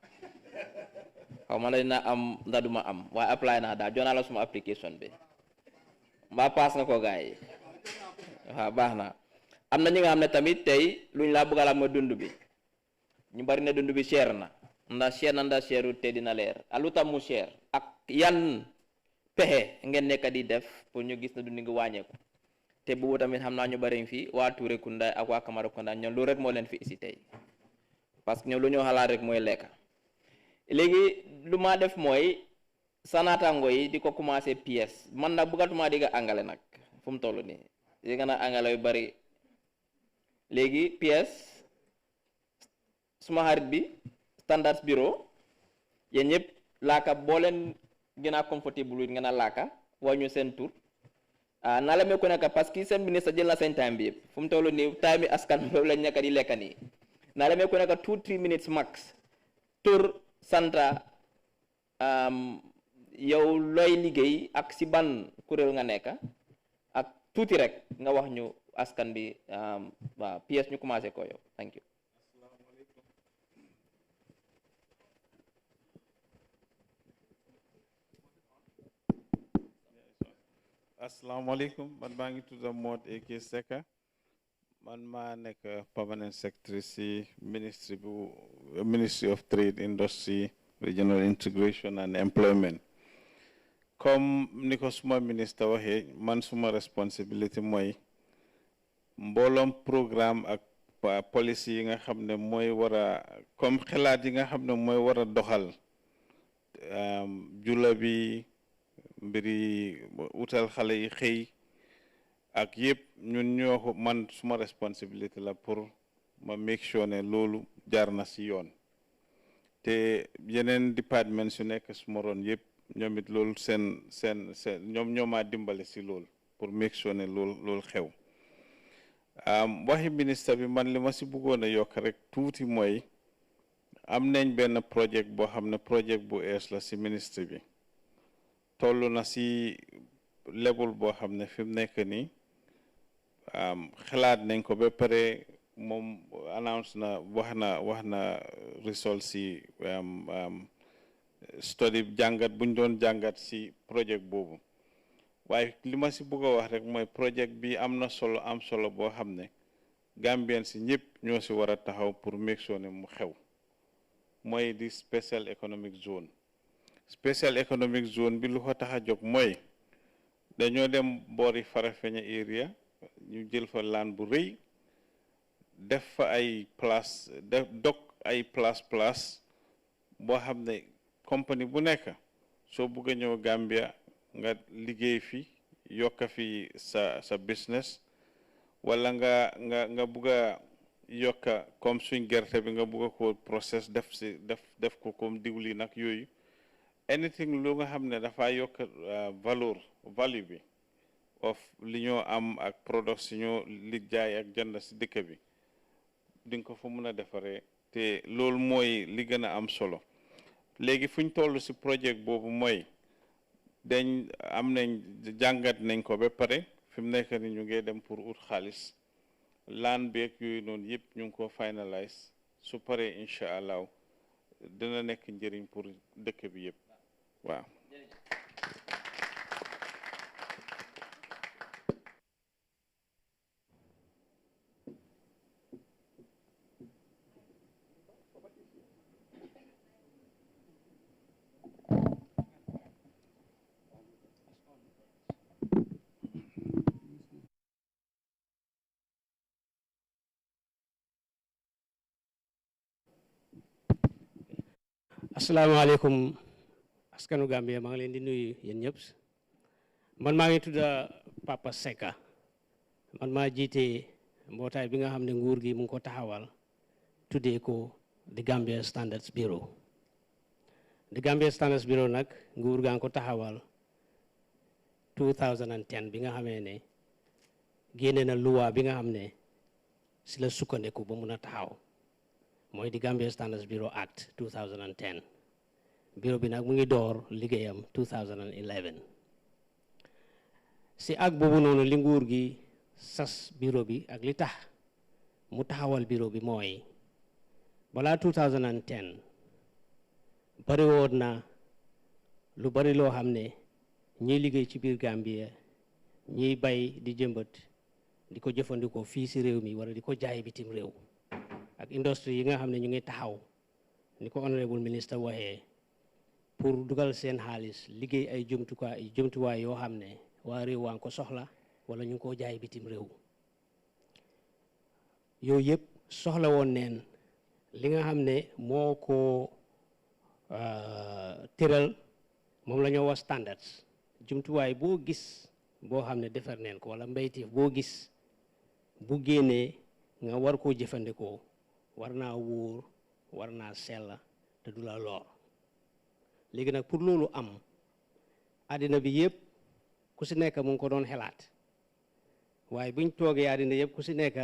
xaw ma ne dina am ndax duma am waaye apply naa daal jox naa la suma application bi mbaa paas nga ko gars yi waaw baax na am na ñi nga xam ne tamit tey luñ laa bëgg a mooy dund bi ñu bari ne dund bi cher na ndax cherul te dina leer lu tax mu cher ak yan pexe ngeen nekk di def pour ñu gis na dund ngi wàññeeku te boobu tamit xam naa ñu bari fii waa Touré Kunda ak waa Camara Kunda ñoom loolu rek moo leen fi isi tey parce que ñoom lu ñoo xalaat rek mooy lekka léegi lu ma def mooy sa naataango yi di ko commencé pièce man nag bëggatuma digga angale nag fu mu toll nii dégg na angale yu bari léegi pièce suma xarit bi standards bureau yéen ñëpp laaka boo leen gën a comfortable ngeen a laaka wañu seen tur naa la mee ko nekk parce que seen ministre jël na seen time bi yëpp fu mu toll nii time bi askan boobu lañ nekk di lekka nii naa la mee ko nekk 2-3 minutes max tur santa yow looy liggéey ak si ban kuréel nga nekk ak tuuti rek nga wax ñu askan bi waaw pièce ñu commencé ko yow thank you. Assalamualaikum, man maa ngi tudd Mod Eke Seka man maa nekk permanent secretary si ministry bu Ministry of Trade, Industry, Regional Integration and Employment. Comme ni ko suma ministre waxee man suma responsibility mooy mbooloom programme ak policy yi nga xam ne mooy war a comme xalaat yi nga xam ne mooy war a doxal jula bi mbiri utal xale yi xëy ak yëpp ñun ñoo ko man suma responsibility la pour ma make sure ne loolu jaar na si yoon te yeneen département su nekk suma roon yëpp ñoom it loolu seen ñoom ñoomaa dimbale si loolu pour make sure ne loolu xew waxi ministre bi man li ma si bëggoon a yokk rek tuuti mooy am nañ benn projet boo xam ne projet bu ees la si ministre bi toll na si level boo xam ne fi mu nekk nii xalaat nañ ko ba pare moom announce na wax na result si study jàngat buñ doon jàngat si projet boobu waaye li ma si bëgg a wax rek mooy projet bi am na solo am solo boo xam ne Gambien si ñëpp ñoo si war a taxaw pour make sure ne mu xew mooy di special economic zone bi lu ko tax a jóg mooy dañoo dem boori Farafenni area ñu jël fa laan bu rëy def fa ay place dog ay place boo xam ne compagnie bu nekk soo bugg a ñëw Gambia nga liggéey fi yokka fi sa business wala nga bugg a yokka comme suñ gerte bi nga bugg a ko process def ko comme diwli nag yooyu anything lu nga xam ne dafa yokk value bi of li ñoo am ak product si ñoo li jaay ak jënd si dëkk bi di nga ko fa mun a defaree te loolu mooy li gën a am solo léegi fu ñu toll si projet boobu mooy jàngat nañ ko ba pare fi mu nekk ni ñu ngi dem pour ut xaalis laan beeg yooyu noonu yëpp ñu ngi ko finalize su paree incha allah dina nekk njëriñ pour dëkk bi yëpp waaw. Assalamualaikum askanu Gambia maa ngi leen di nuyu yéen ñëpp man maa ngi tudd Papa Seka man maa jiite mbootaay bi nga xam ne nguur gi mu ngi ko taxawal tuddee ko the Gambia Standards Bureau the Gambia Standards Bureau nag nguur gaa ngi ko taxawal 2010 bi nga xamee ne génne na luwa bi nga xam ne si la sukkandiku ba mun a taxaw mooy di Gambia Standards Bureau Act 2010 bureau bi nag mu ngi door liggéeyam 2011 si ak boobu noonu li nguur gi sas bureau bi ak li tax mu taxawal bureau bi mooy balaa 2010 bari woon na lu bari loo xam ne ñiy liggéey ci biir Gambia ñiy bay di jëmbat di ko jëfandikoo fii si réew mi wala di ko jaay bitim réew ak industrie yi nga xam ne ñu ngi taxaw ni ko honorable ministre waxee pour dugal seen xaalis liggéey ay jumtuwaay yoo xam ne waa réew waa ngi ko soxla wala ñu ngi koo jaay bitim réew yooyu yëpp soxla woon neen li nga xam ne moo ko tëral moom la ñoo wax standards jumtuwaay boo gis boo xam ne defar neen ko wala mbéyteef boo gis bu génnee nga war koo jëfandikoo war naa wóor war naa sell te du la lor léegi nag pour loolu am àddina bi yëpp ku si nekk mu ngi ko doon xelaat waaye buñ toogee àddina yëpp ku si nekk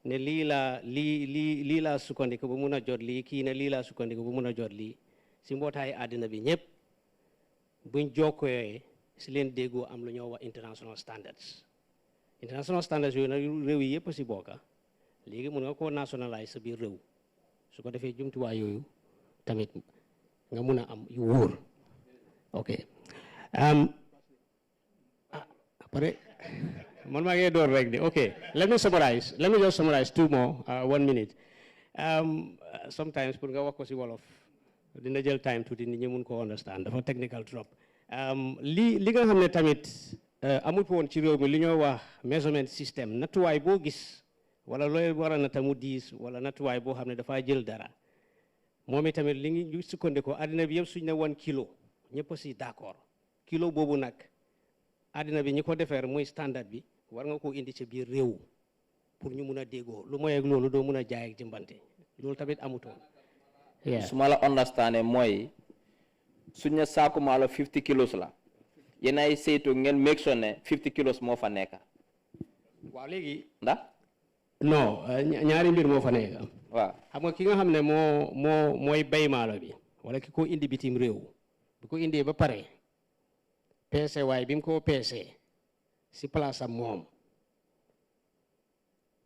ne lii laa sukkandiku ba mun a jot lii kii ne lii laa sukkandiku ba mun a jot lii si mbootaay àddina bi ñëpp buñ jokkooyee si leen déggoo am lu ñoo wax international standards yooyu nag réew yi yëpp si bokka léegi mun nga koo nationalize sa biir réew su ko defee jumtuwaay yooyu tamit nga mun a am yu wóor ok après man maa ngi door rek de ok let me just summarize 2 more 1 minute sometimes pour nga wax ko si wolof dina jël time tuuti nit ñi mun ko understand dafa technical trop li nga xam ne tamit amut woon ci réew mi li ñoo wax measurement system nattuwaay boo gis wala looy war a nata mu diis wala nattuwaay boo xam ne dafaa jël dara moom itamit li ngi sukkandikoo àddina bi yëpp suñ ne 1 kilo ñëpp si d'accord kilo boobu nag àddina bi ñi ko defeer muy standard bi war nga koo indi ci biir réew pour ñu mun a déggoo lu mooy ak loolu doo mun a jaay ak jëmbante loolu tamit amutoon su ma la understandé mooy suñ ne saaku maalo 50 kilos la yéen ay saytu ngeen make sure ne 50 kilos moo fa nekk waaw léegi ndax non ñaari mbir moo fa nekk waaw xam nga ki nga xam ne mooy bay maalo bi wala ki ko indi bitim réew bu ko indee ba pare peese waaye bi mu ko peesee si place am moom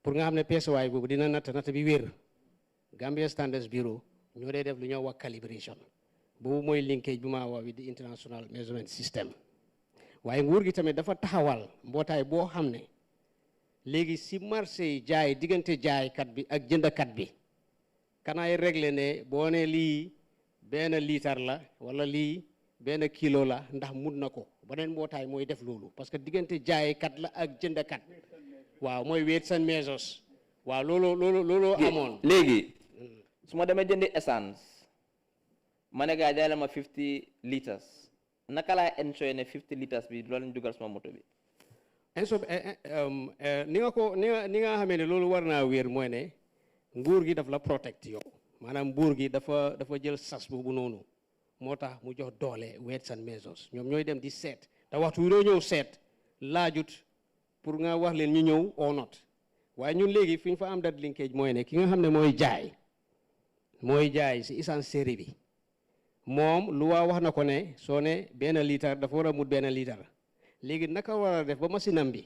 pour nga xam ne peese waay boobu dina natt bi wér Gambia Standards Bureau ñoo dee def lu ñoo wax calibration boobu mooy linkage bu ma wax with the international measurement system waaye nguur gi tamit dafa taxawal mbootaay boo xam ne léegi si marché yi jaay diggante jaaykat bi ak jëndkat bi kanaay réglé ne boo ne lii benn litre la wala lii benn kilo la ndax mun na ko beneen mbootaay mooy def loolu parce que diggante jaaykat la ak jëndkat waaw mooy weights and measures waaw loolu amoon léegi su ma demee jëndi essence ma ne gaa jaay la ma 50 litres naka laay ensure ne 50 litres bi loolu ñu dugal sama moto bi ni nga xamee ne loolu war naa wér mooy ne nguur gi daf la protect yow maanaam nguur gi dafa jël sas boobu noonu moo tax mu jox doole weights and measures ñoom ñooy dem di seet te waxtu wi doo ñëw seet laajut pour nga wax leen ñu ñëw or not waaye ñun léegi fi ñu fa am dat linkage mooy ne ki nga xam ne mooy jaay si essence série bi moom lu waa wax na ko ne soo ne benn litre dafa war a mut benn litre léegi naka war a def ba machine am bi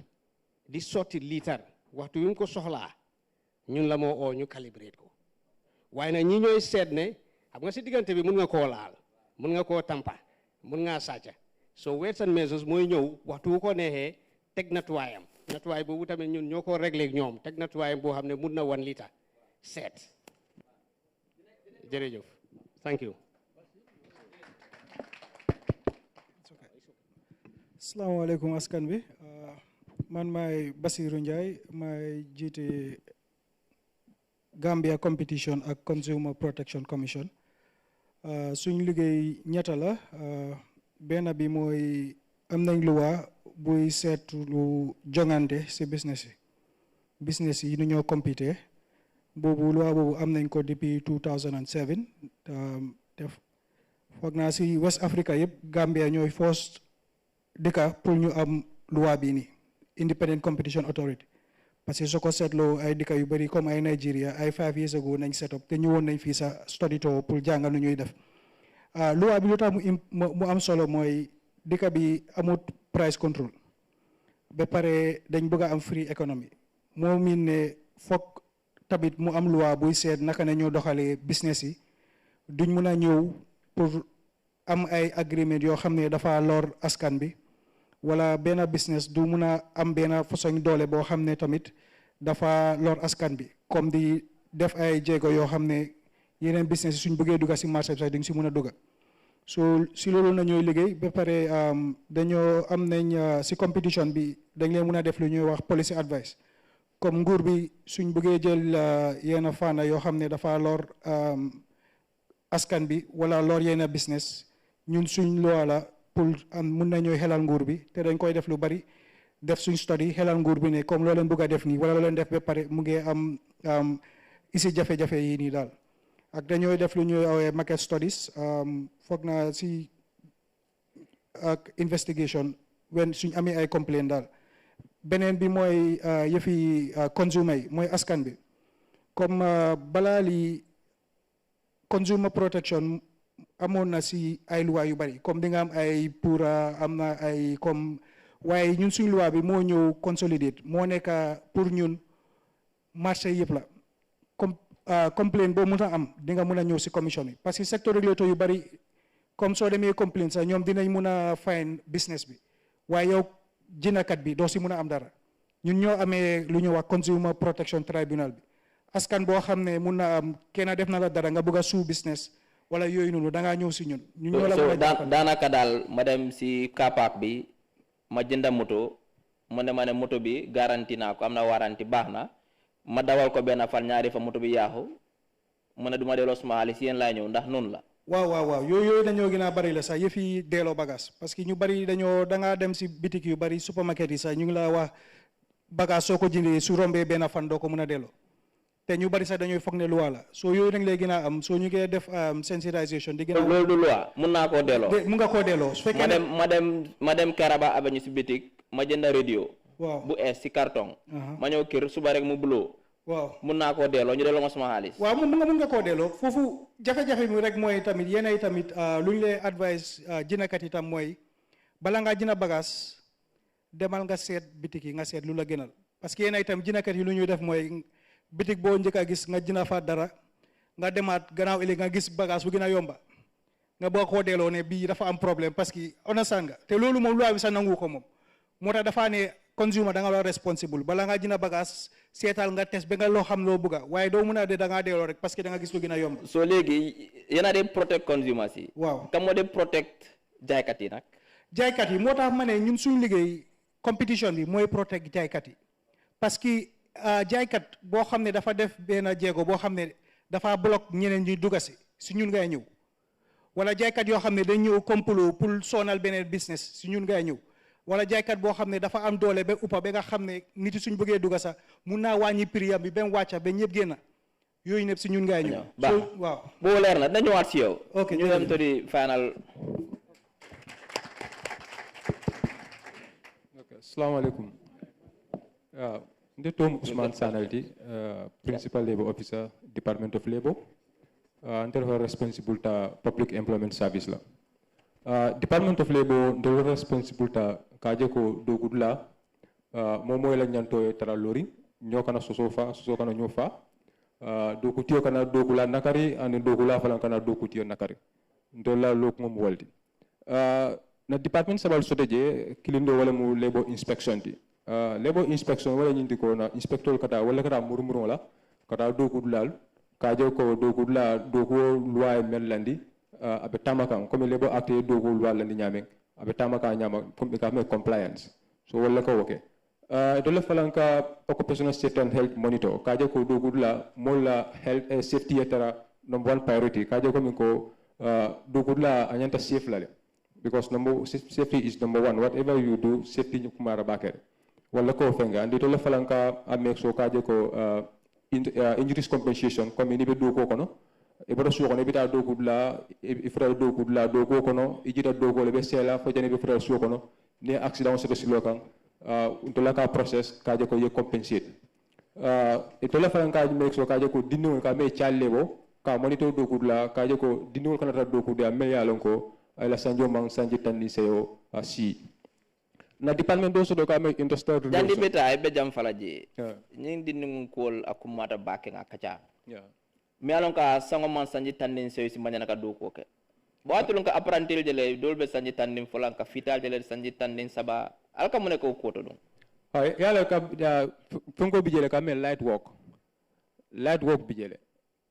di sotti litre waxtu wi mu ko soxlaa ñun la moo oo ñu calibrate ko waaye nag ñi ñooy seet ne xam nga si diggante bi mun nga koo laal mun nga koo tampa mun ngaa sàcca so weights and measures mooy ñëw waxtu wu ko neexee teg natuwaayam natuwaay boobu tamit ñun ñoo ko réglé ak ñoom teg natuwaayam boo xam ne mun na 1 litre seet jërëjëf thank you asalaamaaleykum askan bi man maay Basiru Ndiaye maay jiite Gambia Competition ak Consumer Protection Commission suñ liggéey ñetta la benn bi mooy am nañ luwaa buy seetu lu jongante si business yi nu ñoo compité boobu luwaa boobu am nañ ko depuis 2007 te foog naa si West Africa yëpp Gambia ñooy first dëkka pour ñu am luwaa bi ni Independent Competition Authority parce que soo ko seetloo ay dëkka yu bëri comme ay Nigeria ay 5 years ago nañ set up te ñëwoon nañ fii sa study tour pour jàngal nu ñuy def luwaa bi lu tax mu am solo mooy dëkka bi amut price control ba pare dañ bëgg a am free economy moo miin ne foog tamit mu am luwaa buy seet naka ne ñoo doxalee business yi duñ mun a ñëw pour am ay agreement yoo xam ne dafa lor askan bi wala benn business du mun a am benn façon doole boo xam ne tamit dafa lor askan bi comme di def ay jéego yoo xam ne yeneen business yi suñ bëggee dugga si marché bi sax duñ si mun a dugga so si loolu na ñooy liggéey ba pare dañoo am nañ si competition bi dañ leen mun a def lu ñuy wax policy advice comme nguur bi suñ bëggee jël yenn fànna yoo xam ne dafa lor askan bi wala lor yenn business ñun suñ loi la pour mun nañoo xelal nguur bi te dañ koy def lu bari def suñ study xelal nguur bi ne comme loo leen bëgg a def nii wala loo leen def ba pare mu ngi am isi jafe-jafe yi nii daal ak dañooy def lu ñuy awee market studies foog naa si ak investigation when suñ amee ay complaint daal beneen bi mooy yëfi consumer yi mooy askan bi comme balaa lii consumer protection amoon na si ay loi yu bari comme di nga am ay pour am na ay comme waaye ñun suñ loi bi moo ñëw consolidate moo nekk pour ñun marché yëpp la comme complaint boo mun a am di nga mun a ñëw si commission bi parce que secteur régulateur yu bari comme soo demee complaint sax ñoom dinañ mun a fine business bi waaye yow jëndakat bi doo si mun a am dara ñun ñoo amee lu ñu wax consumer protection tribunal bi askan boo xam ne mun na am kenn def na la dara nga bëgg a suu business wala yooyu noonu da ngaa ñëw si ñun. ñu ñoo la mën a jàppale daanaka daal ma dem si kapaak bi ma jënda moto mu ne ma ne moto bi garanti naa ko am na waranti baax na ma dawal ko benn fan ñaari fa moto bi yaaxu mu ne du ma delloo suma xaalis yéen laay ñëw ndax noonu la. waaw yooyu dañoo gën a bari la sax yëf yi delloo bagage parce que ñu bari da ngaa dem si bitik yu bari supermarket yi sax ñu ngi la wax bagage soo ko jëndee su rombee benn fan doo ko mën a delloo te ñu bari sax dañooy foog ne loi la soo yooyu nag lay gën a am soo ñu ngi def sensitisation di gën a loolu du loi mun naa koo delloo. mun nga koo delloo su fekkee ma dem Karaba Avenue si bitik ma jënd radio. waaw bu ees si carton. ma ñëw kër suba rek mu buloo. waaw mun naa koo delloo ñu delloo ma suma xaalis. waaw mun nga koo delloo foofu jafe-jafe mi rek mooy tamit yéenay tamit lu ñu lay advice jëndkat yi tam mooy bala ngaa jënd bagage demal nga seet bitik yi nga seet lu la gënal parce que yéenay tam jëndkat yi lu ñuy def mooy bitik boo njëkk a gis nga jënd fa dara nga demaat gannaaw ëllëg nga gis bagage bu gën a yomba nga boo koo delloo ne bii dafa am problème parce que understand nga te loolu moom loi bi sax nangu ko moom moo tax dafaa ne consumer da nga war responsible bala nga jënd bagage seetal nga test ba nga loo xam loo bëgga waaye doo mun a de da ngaa delloo rek parce que da nga gis lu gën a yomb. soo léegi yéen a dem protect consumers yi. waaw kam moo dem protect jaaykat yi nag. jaaykat yi moo tax ma ne ñun suñu liggéey competition bi mooy protect jaaykat yi parce que jaaykat boo xam ne dafa def benn jéego boo xam ne dafa block ñeneen ñuy dugga si ñun ngay ñëw wala jaaykat yoo xam ne dañ ñëw complot pour sonal beneen business si ñun ngay ñëw. wala jaaykat boo xam ne dafa am doole ba uppa ba nga xam ne nit yi suñ bëggee dugga sax mun naa wàññi prix am bi ba mu wàcca ba ñëpp génna yooyu ñëpp si ñun ngay ñëw. waaw boo leer na dañu ñëwaat si yow. ok ñu dem to di final. ok salaamaaleykum. nde Tom Ousmane Sanalti principal labor officer Department of Labor nte responsible ta public employment service la. Department of Labor nte responsible ta kaje ko dogudla momo la nyanto tara lori nyokana soso kana nyofa dokutio kana dogula nakari ani dogula falan kana dokutio nakari ndola lok mom waldi na department sabal soteje kilindo wala mu labor inspection ti labor inspection wala nyindi ko na inspector kata wala kata murmuro la kata dogudlal kaje ko dogudla dogo loi melandi abe tamakan comme labor acte dogo loi landi nyame abe tamaka nyama comme ka me compliance so wala ko woke dole falanka occupational safety and health monitor kaje ko dogudla molla health safety etara number one priority kaje ko min ko dogudla anyanta safe lale because safety is number one. Whatever you do, safety you kumara bakere. Wala ko fenga. And dole falanka make so kaje ko injuries compensation comme ni be do ko kono e bodo suko ne bita do kudla ifra do kudla do ko kono ijita do ko le be sela fo jani be fra suko kono ne accident so si lokan untola ka process kaje ko ye compensate e tola falanka make so kaje ko dinno ka me challebo ka monitor do kudla kaje ko dinno kana ta do kudla me yalon ko ay la sanjo mang sanji tanni seyo si na department do so do ka me industrial jandi beta ay be jam falaje ñing dinno ngol akumata bakke ngakacha me alon ka sango man sanji tanni seyo si manyana ka do ko ke bo atulun ka apprenti de le dolbe sanji tanni folan ka fital de le sanji tanni saba alka mu ne ko koto dum ay yalla ka funko bijele ka me light work bijele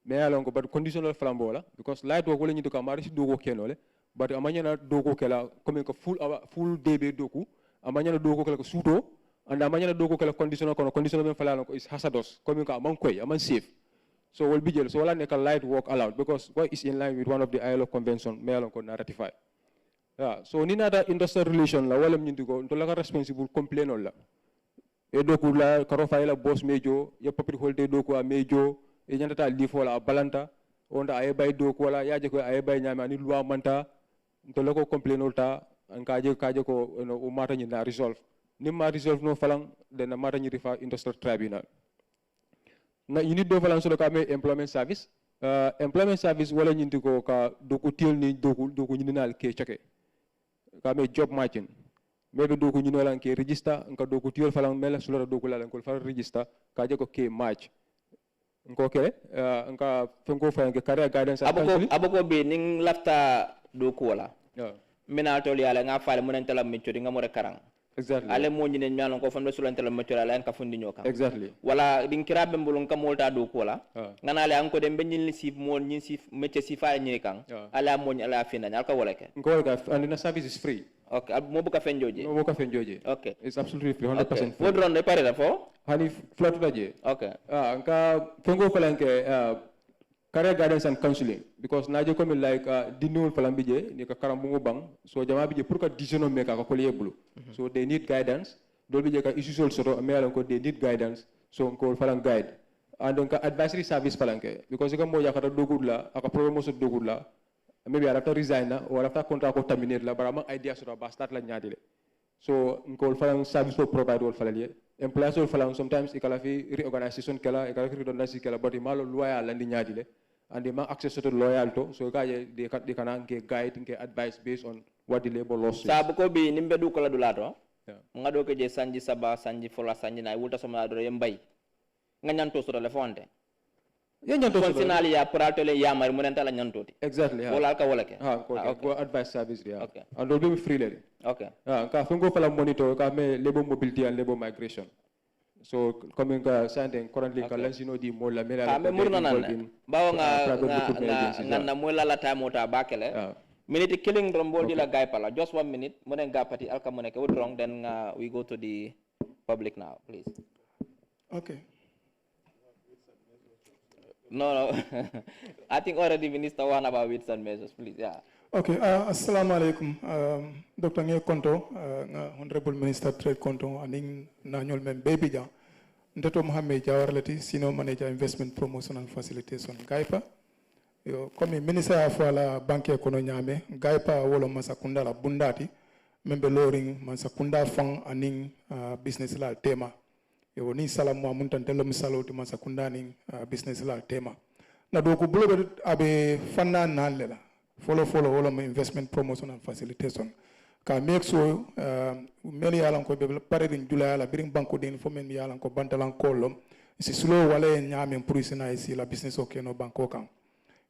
me alon ko but conditional flambola because light work wala nyindo ka mari si dogo kenole but amanyana dogo kala comme ko full db doku amanyana dogo kala ko suto and amanyana dogo kala conditional ben falalo ko is hazardous comme ko amon koy amon safe so will bijele so wala ne ka light work allowed because what is in line with one of the ILO convention me alon ko na ratify. Yeah, so ni nada industrial relation la wala mnyindi ko to la ka responsible complain la e doku la karofa la boss mejo ya papri holde doku a mejo e nyanta li fola balanta onda ay bay doku wala yaje ko ay bay nyama ni loi manta to la ko complain olta an kaje ko no o mata ni na resolve ni ma resolve no falang de na mata ni rifa industrial tribunal na you need do falang so ka me employment service wala nyindi ko ka doku tel ni doku ni nal ke chake kame job matching maybe do ko nyino lan ke register nka do ko tiol falang mela sulara do ko la ko fa register ka je ko ke match nko ke nka fengo fa nge career guidance aboko be ning lafta do ko wala mina tol yala nga faale munen tala min chodi nga mo re karang Exactly. Ale mo nyine nyalo ko fambe sulante la material en ka fundi nyoka. Exactly. Wala din kirabe mbulun ka molta do ko la. Ngana ale anko dem be nyil si mo nyin si métier si fa nyine kan. Ala mo ala fina nyal ka wala ke. Ngol ga and the service is free. Okay, mo buka fenjoje. Mo buka fenjoje. Okay. It's absolutely free, 100% free. What run de pare da fo? Hani flatu daje. Okay. Nka fengo falanke career guidance and counseling because naje komi like dinul falambije ni ka karambungu bang so jama bije pour ka decision maker ka kolye bulu. So they need guidance. Dol bije ka issue sol soto me alan ko they need guidance. So ko falang guide. And donc advisory service falanke because ka mo yakata dogudla aka problem so dogudla maybe after resign or after contract ko terminate la bara mang idea so ba start la nyaadile. So ko falang service ko provide wol falalye employers will falang sometimes ikala fi reorganization kala ikala fi redundancy kala but imalo loyal landi nyaadile and they have access to loyal to so they can get guide and get advice based on what the labor law says. Sabu ko bi nimbe du ko la dulato ngado ke je sanji saba sanji fola sanji na wulta soma do yembay nga nyanto so le fonde ya nyanto so sinali ya prato le ya mar munenta la nyantoti exactly wala ka wala ke go advice service ya okay. And will be free le okay ka fungo fala monitor ka me labor mobility and labor migration. So coming sending currently okay. Lansino di mola mela me murna nan bawo nga na mola la time ta bakele minute killing rombol di la guy pala just 1 minute munen ga pati alka muneke wrong then we go to the public now please. Okay. No. I think already Minister one about with some measures, please. Yeah. Okay. Assalamu alaikum. Dr. Nye Konto, Honorable Minister Trade Konto, and Nanyol Mem Baby Jam. Ndeto Mohamed Jawarleti, Senior Manager Investment Promotion and Facilitation, GAIPA. Comme Minister Afwala Banque Economiame, GAIPA wolo Mansa Kunda la bundati, membe loring Mansa Kunda fang aning business la tema. Yo ni salamu amuntan telo misalo ti Mansa Kunda ning business la tema. Na do ko bulo abe fanna nalela. Follow wolo investment promotion and facilitation. Ka make sure many yalan ko be pare din jula la biring banko din fo men yalan ko bantalan kolom. Si slow wala nyame pour isina isi la business o keno banko kan.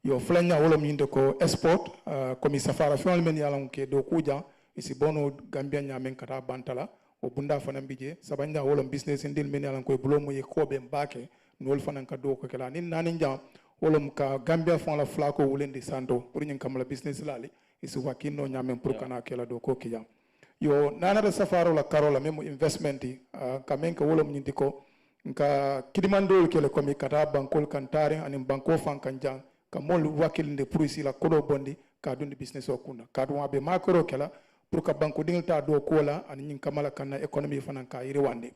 Yo flanya wolo minde ko export komi safara fon men yalan ke do kuja isi bono Gambia nyame kata bantala. O bunda fana bije sabanya wolo business indil men yalan ko bulo mo ye ko be mbake nol fana ka do ko kala nin nanin jam wolo ka Gambia fon la flako wulendi santo pour nyin kamala business lali isi wakino nyame pour kana kala do ko kiyam yo nana da safaro la karola memo investment ka men ka wolo nyindi ko nka kidimandol kele ko mi kata bankol kantare anim banko fan kanjang ka mol wakilinde pour isi la kodo bondi ka dundi business o kuna ka do be makoro kala pour que banko dingil ta do kola an nyin kamala kana economy fanan ka yiri wande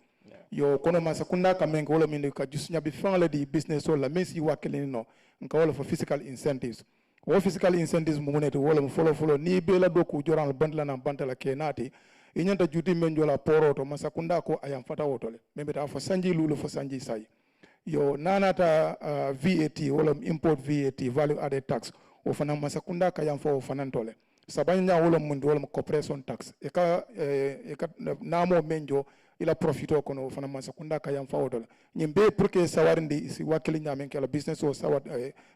yo kono Mansa Kunda ka men ko wala min ka just nyabi fangala di business o la mesi wakilin no nka wala for physical incentives wo physical incentives mu munete wala mu follow ni be la do ko joran bandla na bantala kenati inyanta juti men jola poroto Mansa Kunda ko ayam fata wotole membe ta fo sanji lulu fo sanji sai yo nanata VAT wala import VAT value added tax o fanan Mansa Kunda ka yam fo fanan tole sabanya wala mundi wala corporation tax eka namo menjo ila profito kono fana Mansa Kunda ka yam fawodola nyimbe pour que sawarindi isi wakili nyamen kala business o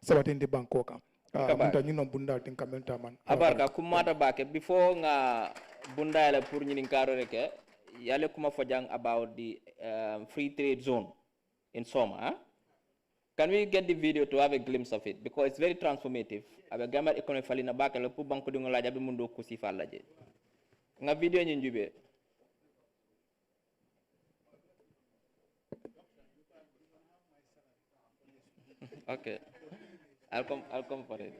sawatindi banko ka munta nyino bunda tin kamenta man abarka kumata bake before nga bunda yala pour nyinin karo reke yale kuma fojang about the free trade zone in Soma, huh? Can we get the video to have a glimpse of it? Because it's very transformative. Abe gamar economy fali na baka le pu banko dungo laja be mundo kusi falaje. Nga video nyi njube. Okay. I'll come for it.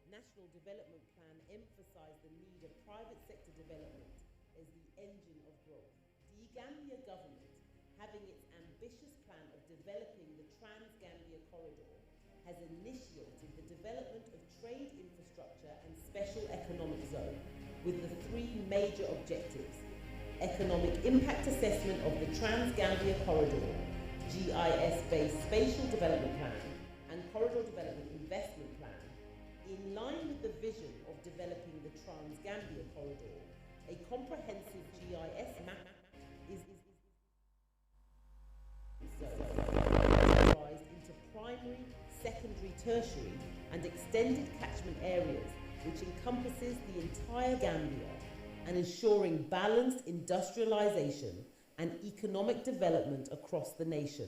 National Development Plan emphasised the need of private sector development as the engine of growth. The Gambia government, having its ambitious plan of developing the Trans-Gambia corridor, has initiated the development of trade infrastructure and special economic zone with the three major objectives: economic impact assessment of the Trans-Gambia corridor, GIS-based spatial development plan, and corridor development investment plan. In line with the vision of developing the Trans-Gambia corridor, a comprehensive GIS map is primary, secondary, tertiary and extended catchment areas which encompasses the entire Gambia and ensuring balanced industrialization and economic development across the nation.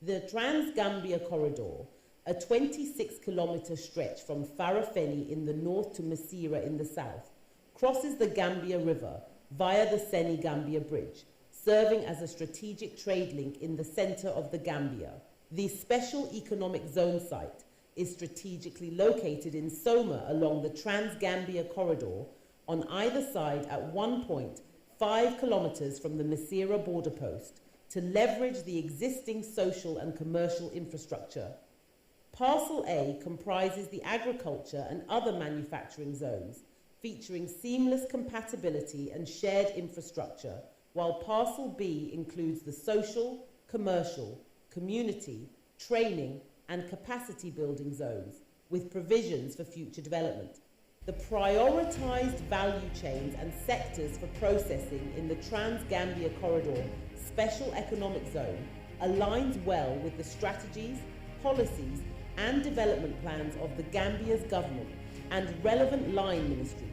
The Trans-Gambia Corridor, a 26-kilometre stretch from Farafenni in the north to Masira in the south, crosses the Gambia River via the Senegambia Bridge, serving as a strategic trade link in the centre of the Gambia. The Special Economic Zone site is strategically located in Soma along the Trans-Gambia Corridor on either side at 1.5 kilometres from the Masira border post to leverage the existing social and commercial infrastructure. Parcel A comprises the agriculture and other manufacturing zones, featuring seamless compatibility and shared infrastructure, while Parcel B includes the social, commercial, community, training and capacity building zones, with provisions for future development. The prioritised value chains and sectors for processing in the Trans-Gambia Corridor Special Economic Zone aligns well with the strategies, policies and development plans of the Gambia's government and relevant line ministries,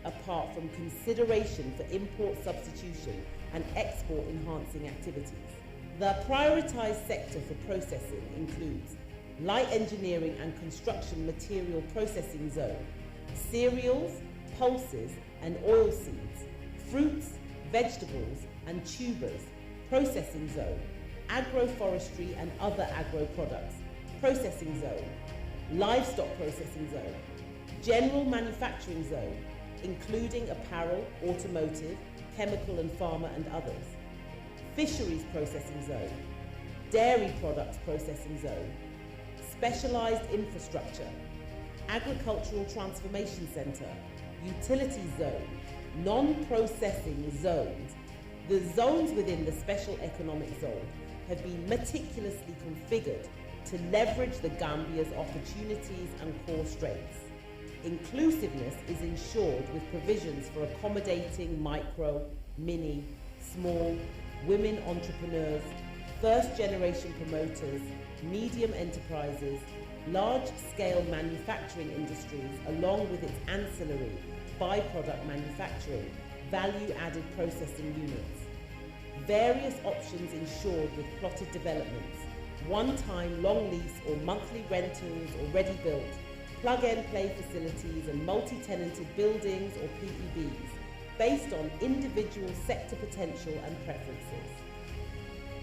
apart from consideration for import substitution and export enhancing activities. The prioritised sector for processing includes light engineering and construction material processing zone, cereals, pulses and oilseeds, fruits, vegetables and tubers processing zone, agroforestry and other agro products processing zone, livestock processing zone, general manufacturing zone, including apparel, automotive, chemical and pharma and others, fisheries processing zone, dairy products processing zone, specialised infrastructure, agricultural transformation centre, utility zone, non-processing zones. The zones within the special economic zone have been meticulously configured to leverage the Gambia's opportunities and core strengths. Inclusiveness is ensured with provisions for accommodating micro, mini, small, women entrepreneurs, first-generation promoters, medium enterprises, large-scale manufacturing industries, along with its ancillary byproduct manufacturing, value-added processing units. Various options ensured with plotted developments, one-time long lease or monthly rentals or ready-built, plug-and-play facilities and multi-tenanted buildings or PEBs, based on individual sector potential and preferences.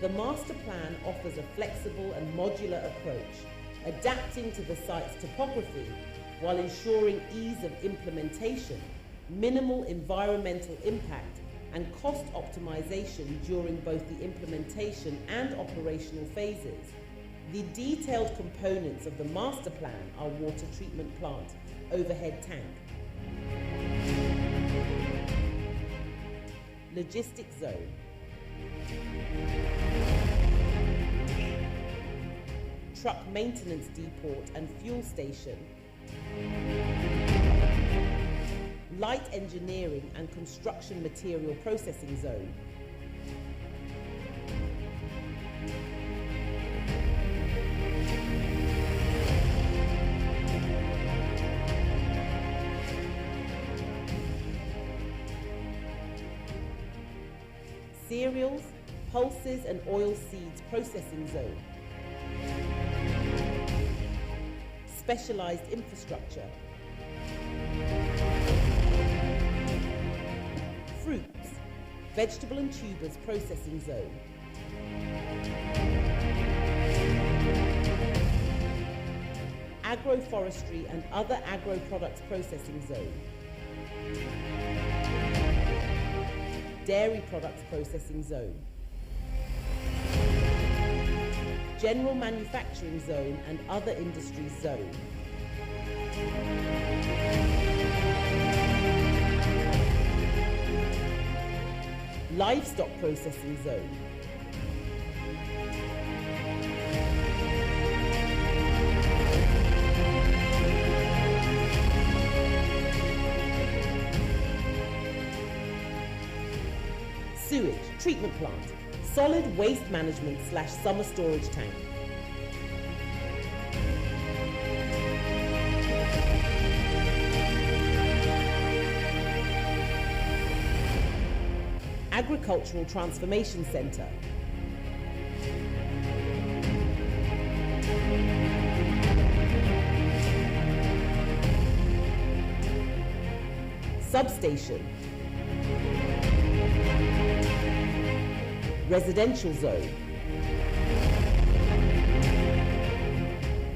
The master plan offers a flexible and modular approach, adapting to the site's topography while ensuring ease of implementation, minimal environmental impact, and cost optimization during both the implementation and operational phases. The detailed components of the master plan are water treatment plant, overhead tank, logistics zone, truck maintenance depot and fuel station, light engineering and construction material processing zone, cereals, pulses and oil seeds processing zone, specialised infrastructure, fruits, vegetable and tubers processing zone, agroforestry and other agro products processing zone, dairy products processing zone, general manufacturing zone and other industries zone, livestock processing zone, sewage treatment plant, solid waste management / summer storage tank, Agricultural Transformation Centre. Substation. Residential zone.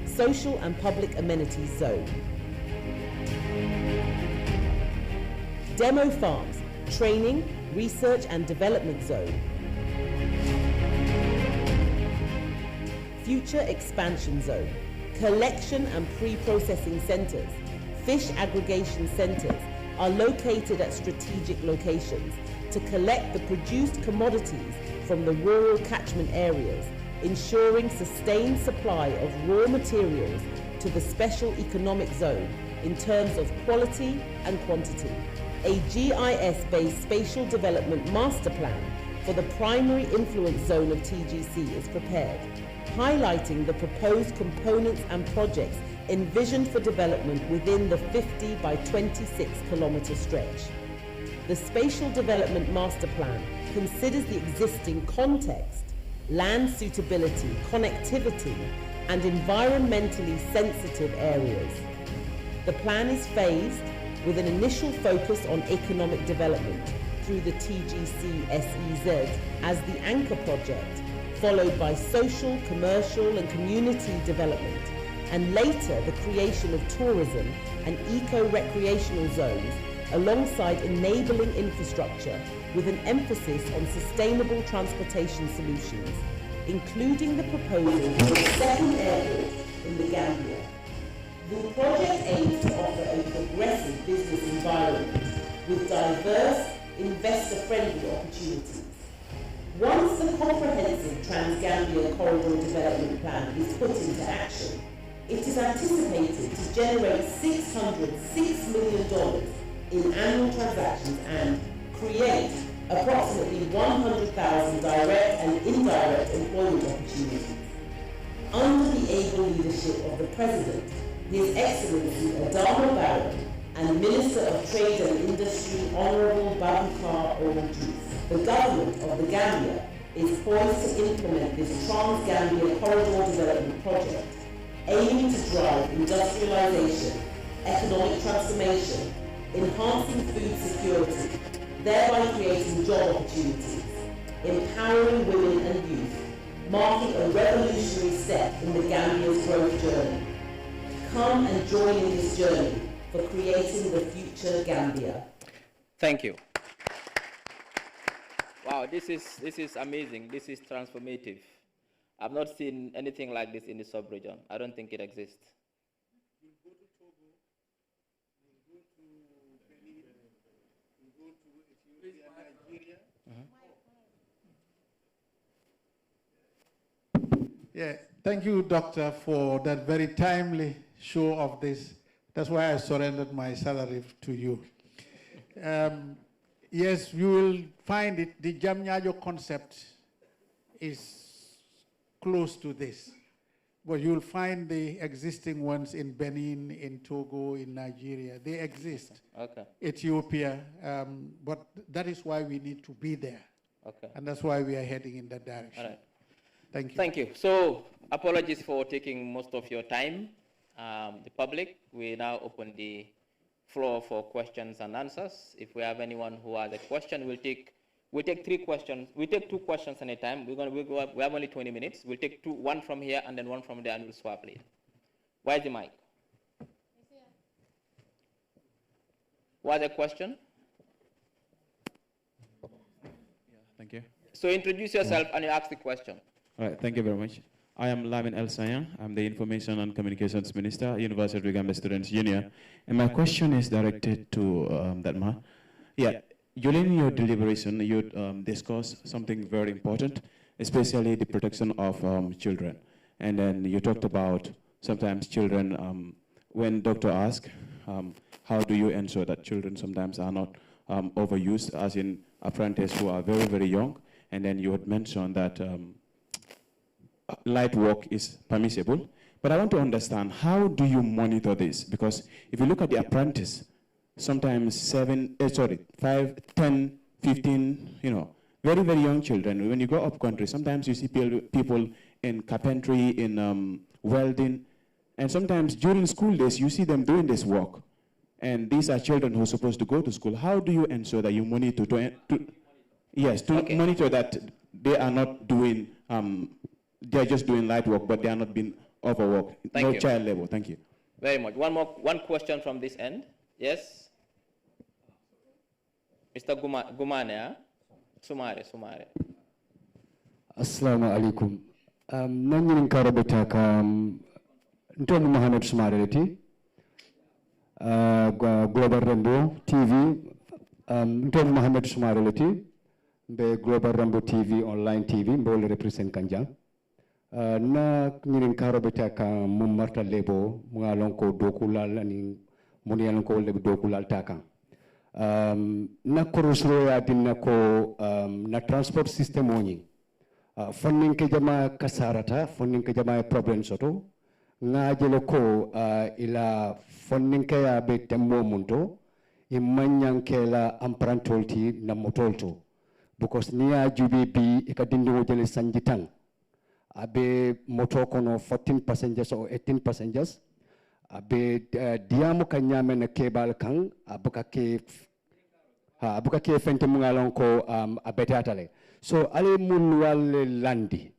Social and public amenities zone. Demo farms, training, research and development zone. Future expansion zone. Collection and pre-processing centres, fish aggregation centres are located at strategic locations to collect the produced commodities from the rural catchment areas, ensuring sustained supply of raw materials to the special economic zone in terms of quality and quantity. A GIS-based spatial development master plan for the primary influence zone of TGC is prepared, highlighting the proposed components and projects envisioned for development within the 50 by 26 kilometre stretch. The Spatial Development Master Plan considers the existing context, land suitability, connectivity, and environmentally sensitive areas. The plan is phased with an initial focus on economic development through the TGC SEZ as the anchor project, followed by social, commercial, and community development, and later the creation of tourism and eco-recreational zones alongside enabling infrastructure with an emphasis on sustainable transportation solutions, including the proposal for a second airport in the Gambia. The project aims to offer a progressive business environment with diverse, investor-friendly opportunities. Once the comprehensive Trans-Gambia Corridor Development Plan is put into action, it is anticipated to generate $606 million in annual transactions and create approximately 100,000 direct and indirect employment opportunities. Under the able leadership of the President, His Excellency Adama Barrow, and Minister of Trade and Industry Honourable Babukar Oudjous, the government of the Gambia is poised to implement this Trans-Gambia Corridor Development Project, aiming to drive industrialisation, economic transformation, enhancing food security, thereby creating job opportunities, empowering women and youth, marking a revolutionary step in the Gambia's growth journey. Come and join in this journey for creating the future Gambia. Thank you. Wow, this is amazing. This is transformative. I've not seen anything like this in the sub-region. I don't think it exists. We'll go to Togo, we'll go to Benin, we'll go to Ethiopia, Nigeria. Yeah, thank you, Doctor, for that very timely show of this. That's why I surrendered my salary to you. Yes, you will find it, the Jamnyajo concept is close to this. But you'll find the existing ones in Benin, in Togo, in Nigeria. They exist. Okay. Ethiopia, but that is why we need to be there. Okay. And that's why we are heading in that direction. All right. Thank you. Thank you. So, apologies for taking most of your time. The public, we now open the floor for questions and answers. If we have anyone who has a question, we'll take 3 questions. We take 2 questions at a time. We have only 20 minutes. We'll take one from here and then one from there, and we'll swap lead. Where's the mic? What's the question? Yeah, thank you. So introduce yourself and you ask the question. All right, thank you very much. I am Lamin El Sayan. I'm the Information and Communications Minister, University of Gambia Students Union. And my question is directed to that man. Yeah, during your deliberation, you discussed something very important, especially the protection of children. And then you talked about sometimes children, when doctor asks, how do you ensure that children sometimes are not overused, as in apprentices who are very, very young. And then you had mentioned that light work is permissible. But I want to understand, how do you monitor this? Because if you look at the apprentice, sometimes 5, 10, 15, very, very young children. When you go up country, sometimes you see people in carpentry, in welding, and sometimes during school days, you see them doing this work. And these are children who are supposed to go to school. How do you ensure that you monitor monitor that they are not doing, they are just doing light work, but they are not being overworked? No child labor. Thank you. Very much. One question from this end. Yes? Mr. Gumane, Sumare. Assalamu alaikum. Nanyin karabeta kam Nton Mohamed Sumare leti. Global Rambo TV. Nton Mohamed Sumare leti. Be Global Rambo TV online TV mbole represent kanjang. Na nyirin karabeta kam mumarta lebo mungalon ko dokulal ani munialon ko lebo dokulal takang. Na korosro ya dinna ko na transport system oni funding ke jama kasarata funding ke jama problem soto nga jelo ko ila funding ke ya be temmo munto immanyan ke la amprantolti na motolto because niya jubi e ka dindu jele sanjitang abe moto kono 14 passengers or 18 passengers abe diamu kanyame na kebal kang abuka ke fente mungalon ko abetatale so ale mun wal landi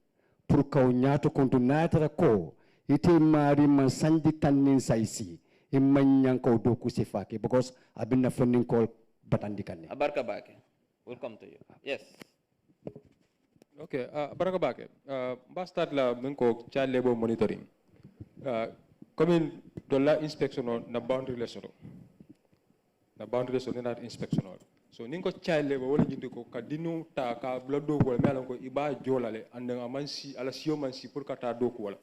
pour kaw nyaato kontu natara ko ite mari man sanji tannin saisi immanyan ko do ku sifake because abinna funding call batandi kanne Abarka Bake, welcome to you. Yes. Okay, Baraka Bake. Start la menko child labor monitoring. Comme dola inspection na boundary lesson. Na boundary lesson na inspection. So ninko child labor wala jindi ko kadinu ta ka blodo wala melan ko iba jolale andanga mansi ala sio mansi pour kata doku wala.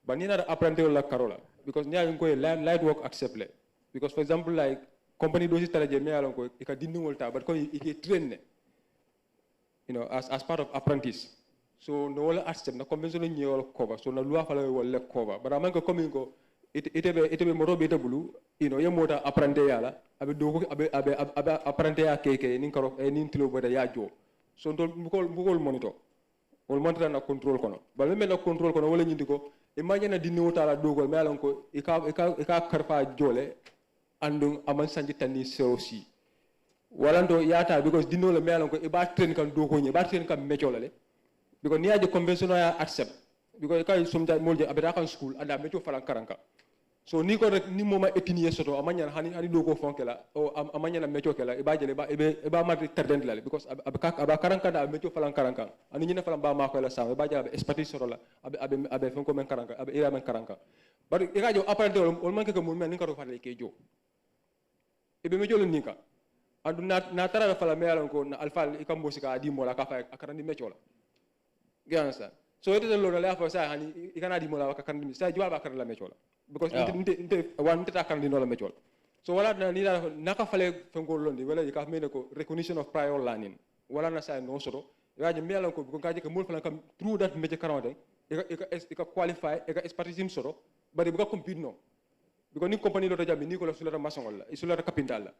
Banina apprendre la karola because nya ko light work acceptable. Because for example like company dosi taraje melan ko ikadinu wolta but ko iki train as part of apprentice. So no wala accept na convention ni wala cover so na loi fala wala cover but amanko coming ko itebe morobe tabulu yemota apprendre yala abe dogo abe apprendre ya keke nin karo nin tilo boda ya jo so ndol bugol monitor wol monitor na control kono ba me na control kono wala nyindi ko imagine na dinno tala dogo me alon ko ika karfa jole andung aman sanji tani serosi wala ndo yata because dinno le me alon ko iba train kan dogo ni ba train kan mecho le because ni aje conventional ya accept because kay sumja molje abeta kan school anda mecho falan karanka so ni ko rek ni moma etini soto amanya hani do ko fonkela o amanya na mecho kela iba jele ba ma terdent la because aba karanka da mecho falan karanka ani nyina falan ba ma ko la sa ba jaba expertise soto la abe fonko men karanka abe ira men karanka bar ira jo apprendre on manke ko mun men ni ko fale ke jo ibe mecho le ninka andu na tara fala me alon ko na alfa ikambo sika adi mola ka fa akarani mecho la gansa so it is a lot of for say hani ikana di mola ka kan sa jiwa ba karala mecho la because inte wan tata kan di no la mecho so wala na ni naka fale fengol londi wala ka mene ko recognition of prior learning wala na sa no soto yaji melan ko ko kaje ko mul fala kam through that meje karante ika qualify ika expertise soto bari bu ka compete no because ni company lo tajami ni ko la sulata mason la sulata capital la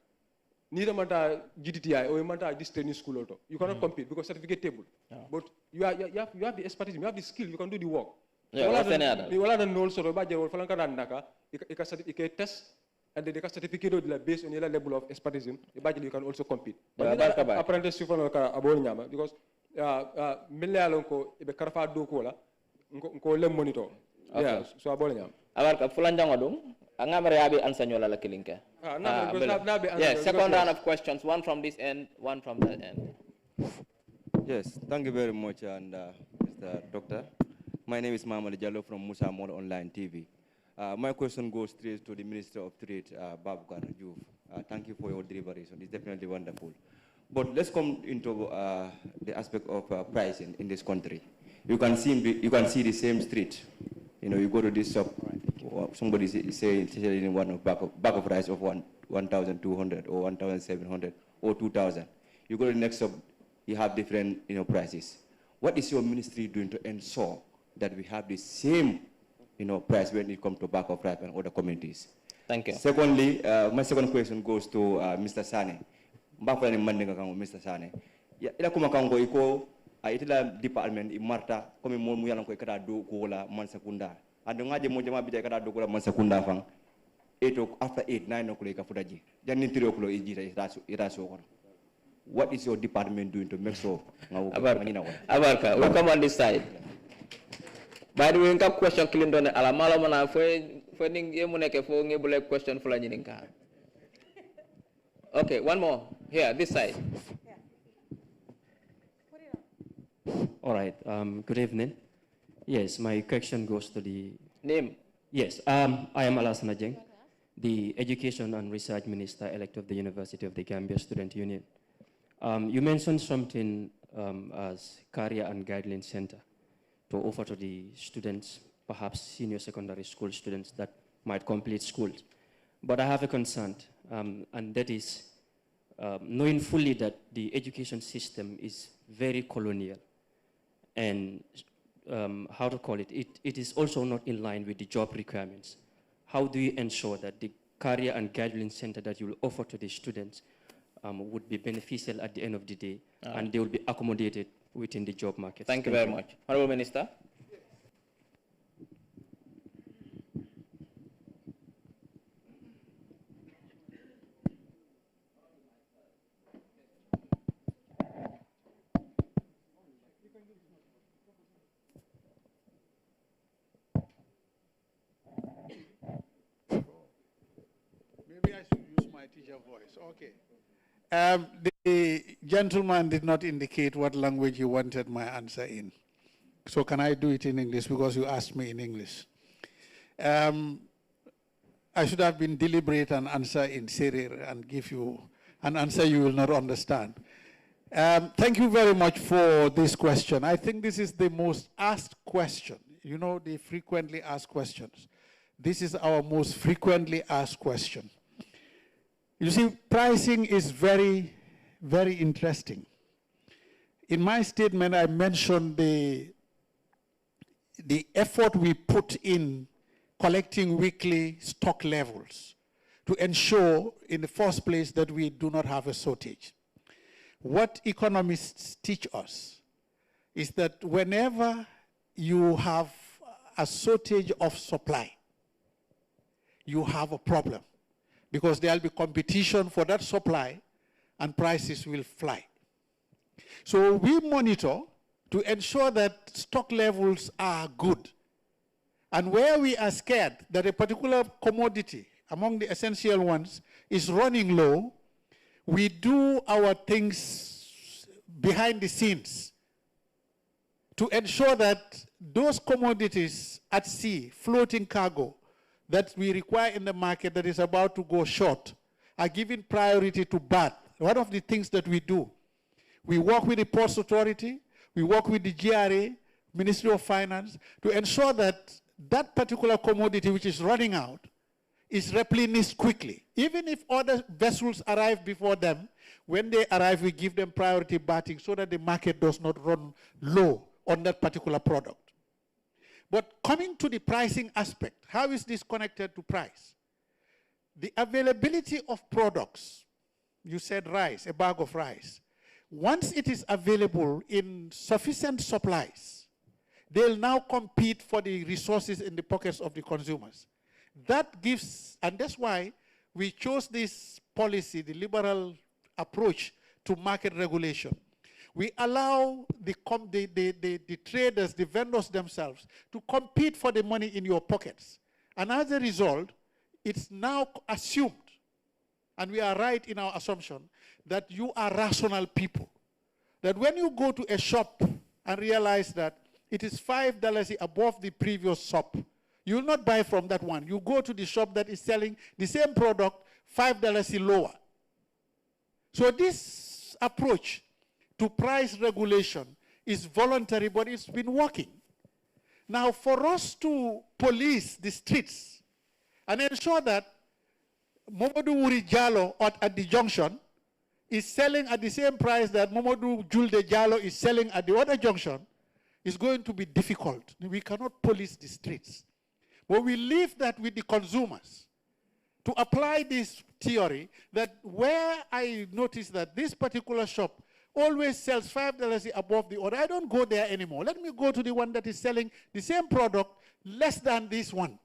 ni manta GTTI or manta this training school also. You cannot compete because certificate table. But you have the expertise, you have the skill, you can do the work. Yeah, wala dan nol soro ba jewol falan kan naka ika test and the certificate based on your level of expertise you can also compete. But apprenticeship on ka abol nyama because mille alon ko be karfa do ko la ko le monitor. Yeah, so abol nyama. Abarka fulan jangodung angamare abi ansanyola la kilinke. Yes, second round of questions, one from this end, one from that end. Yes, thank you very much, and Mr. Doctor. My name is Mamadi Jallo from Musa Mall Online TV. My question goes straight to the Minister of Trade, Babukar Juve. Thank you for your deliveries. It's definitely wonderful. But let's come into the aspect of pricing in this country. You can see the same street. You go to this shop. Somebody is saying one bag of rice of 1,200 or 1,700 or 2,000. You go to the next shop, you have different prices. What is your ministry doing to ensure that we have the same price when it comes to bag of rice and other communities? Thank you. Secondly, my second question goes to Mr. Sane. Mr. Sane, ya ila kuma kango iko a itila department i marta comme mo mu yalan ko kata do ko la Mansa Kunda ando ngaje mo jama bita kata do ko la Mansa Kunda fang 8 after 8 9 o'clock ka fudaji janni 3 o'clock e jita ita so ko. What is your department doing to make sure Abarka, we come on this side. By the way, we have question killing don ala malo mana fo ning yemu nek fo ngebule question fula nyininka. Okay, one more here this side. All right. Good evening. Yes, my question goes to the name. Yes, I am Alassane Dieng, the Education and Research Minister elect of the University of the Gambia Student Union. You mentioned something as Career and Guideline Center to offer to the students, perhaps senior secondary school students that might complete schools. But I have a concern, and that is knowing fully that the education system is very colonial and how to call it, it is also not in line with the job requirements. How do you ensure that the Career and Guideline Center that you will offer to the students would be beneficial at the end of the day, and they will be accommodated within the job market? Thank you very much. Honorable Minister. Maybe I should use my teacher voice. Okay. The gentleman did not indicate what language he wanted my answer in. So can I do it in English because you asked me in English? I should have been deliberate and answer in Serer and give you an answer you will not understand. Thank you very much for this question. I think this is the most asked question. You know, the frequently asked questions. This is our most frequently asked question. You see, pricing is very, very interesting. In my statement, I mentioned the effort we put in collecting weekly stock levels to ensure, in the first place, that we do not have a shortage. What economists teach us is that whenever you have a shortage of supply, you have a problem, because there will be competition for that supply and prices will fly. So we monitor to ensure that stock levels are good. And where we are scared that a particular commodity among the essential ones is running low, we do our things behind the scenes to ensure that those commodities at sea, floating cargo, that we require in the market that is about to go short are given priority to BAT. One of the things that we do, we work with the Ports Authority, we work with the GRA, Ministry of Finance, to ensure that that particular commodity which is running out is replenished quickly. Even if other vessels arrive before them, when they arrive, we give them priority batting so that the market does not run low on that particular product. But coming to the pricing aspect, how is this connected to price? The availability of products, you said rice, a bag of rice. Once it is available in sufficient supplies, they'll now compete for the resources in the pockets of the consumers. That gives, and that's why we chose this policy, the liberal approach to market regulation. We allow the traders, the vendors themselves, to compete for the money in your pockets. And as a result, it's now assumed, and we are right in our assumption, that you are rational people. That when you go to a shop and realize that it is $5 above the previous shop, you will not buy from that one. You go to the shop that is selling the same product $5 lower. So this approach to price regulation is voluntary, but it's been working. Now, for us to police the streets and ensure that Momodu Wuri Jallo at the junction is selling at the same price that Momodu Julde Jallo is selling at the other junction is going to be difficult. We cannot police the streets. But we leave that with the consumers to apply this theory that where I notice that this particular shop always sells $5 above the other. I don't go there anymore. Let me go to the one that is selling the same product less than this one.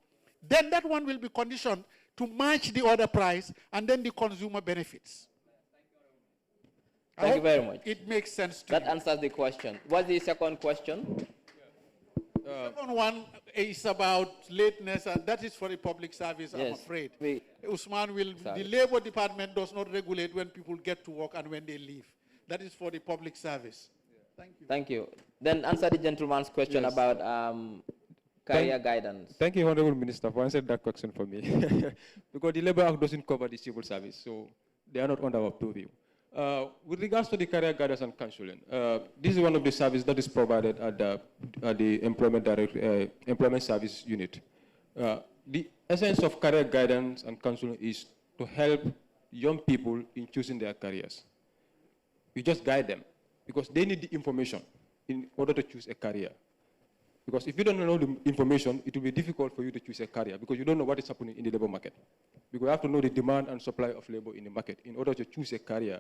Then that one will be conditioned to match the other price, and then the consumer benefits. Thank you very much. It makes sense to That you. answers the question. What's the second question? The second one is about lateness, and that is for the public service, I'm afraid. Usman the Labor Department does not regulate when people get to work and when they leave. That is for the public service. Thank you. Thank you. Then answer the gentleman's question about career guidance. Thank you, Honorable Minister, for answering that question for me. Because the Labor Act doesn't cover the civil service, so they are not under our purview. With regards to the career guidance and counseling, this is one of the services that is provided at the Employment Service Unit. The essence of career guidance and counseling is to help young people in choosing their careers. We just guide them because they need the information in order to choose a career. Because if you don't know the information, it will be difficult for you to choose a career because you don't know what is happening in the labor market. Because you have to know the demand and supply of labor in the market in order to choose a career.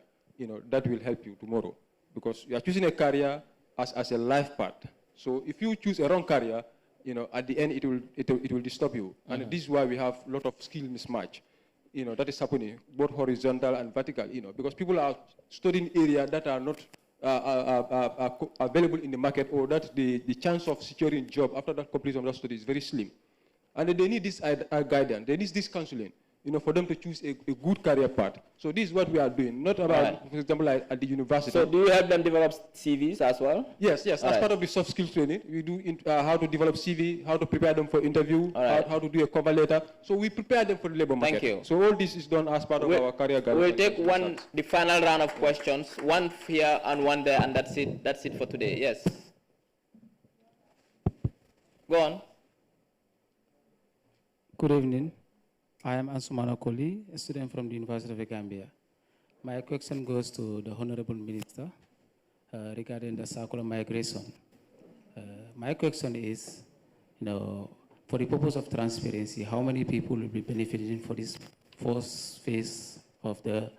That will help you tomorrow. Because you are choosing a career as a life path. So if you choose a wrong career, at the end it will disturb you. And this is why we have a lot of skill mismatch. That is happening, both horizontal and vertical, because people are studying areas that are not available in the market, or that the chance of securing job after that completion of that study is very slim. And they need this guidance, they need this counseling, for them to choose a good career path. So this is what we are doing, not about, for example, at the university. So do you help them develop CVs as well? Yes. As part of the soft skills training, we do how to develop CV, how to prepare them for interview, how to do a cover letter. So we prepare them for the labor market. Thank you. So all this is done as part of our career guidance. We'll take the final round of questions, one here and one there, and that's it. That's it for today. Yes. Go on. Good evening. I am Ansumana Koli, a student from the University of the Gambia. My question goes to the Honorable Minister regarding the circular migration. My question is, for the purpose of transparency, how many people will be benefiting for this first phase of the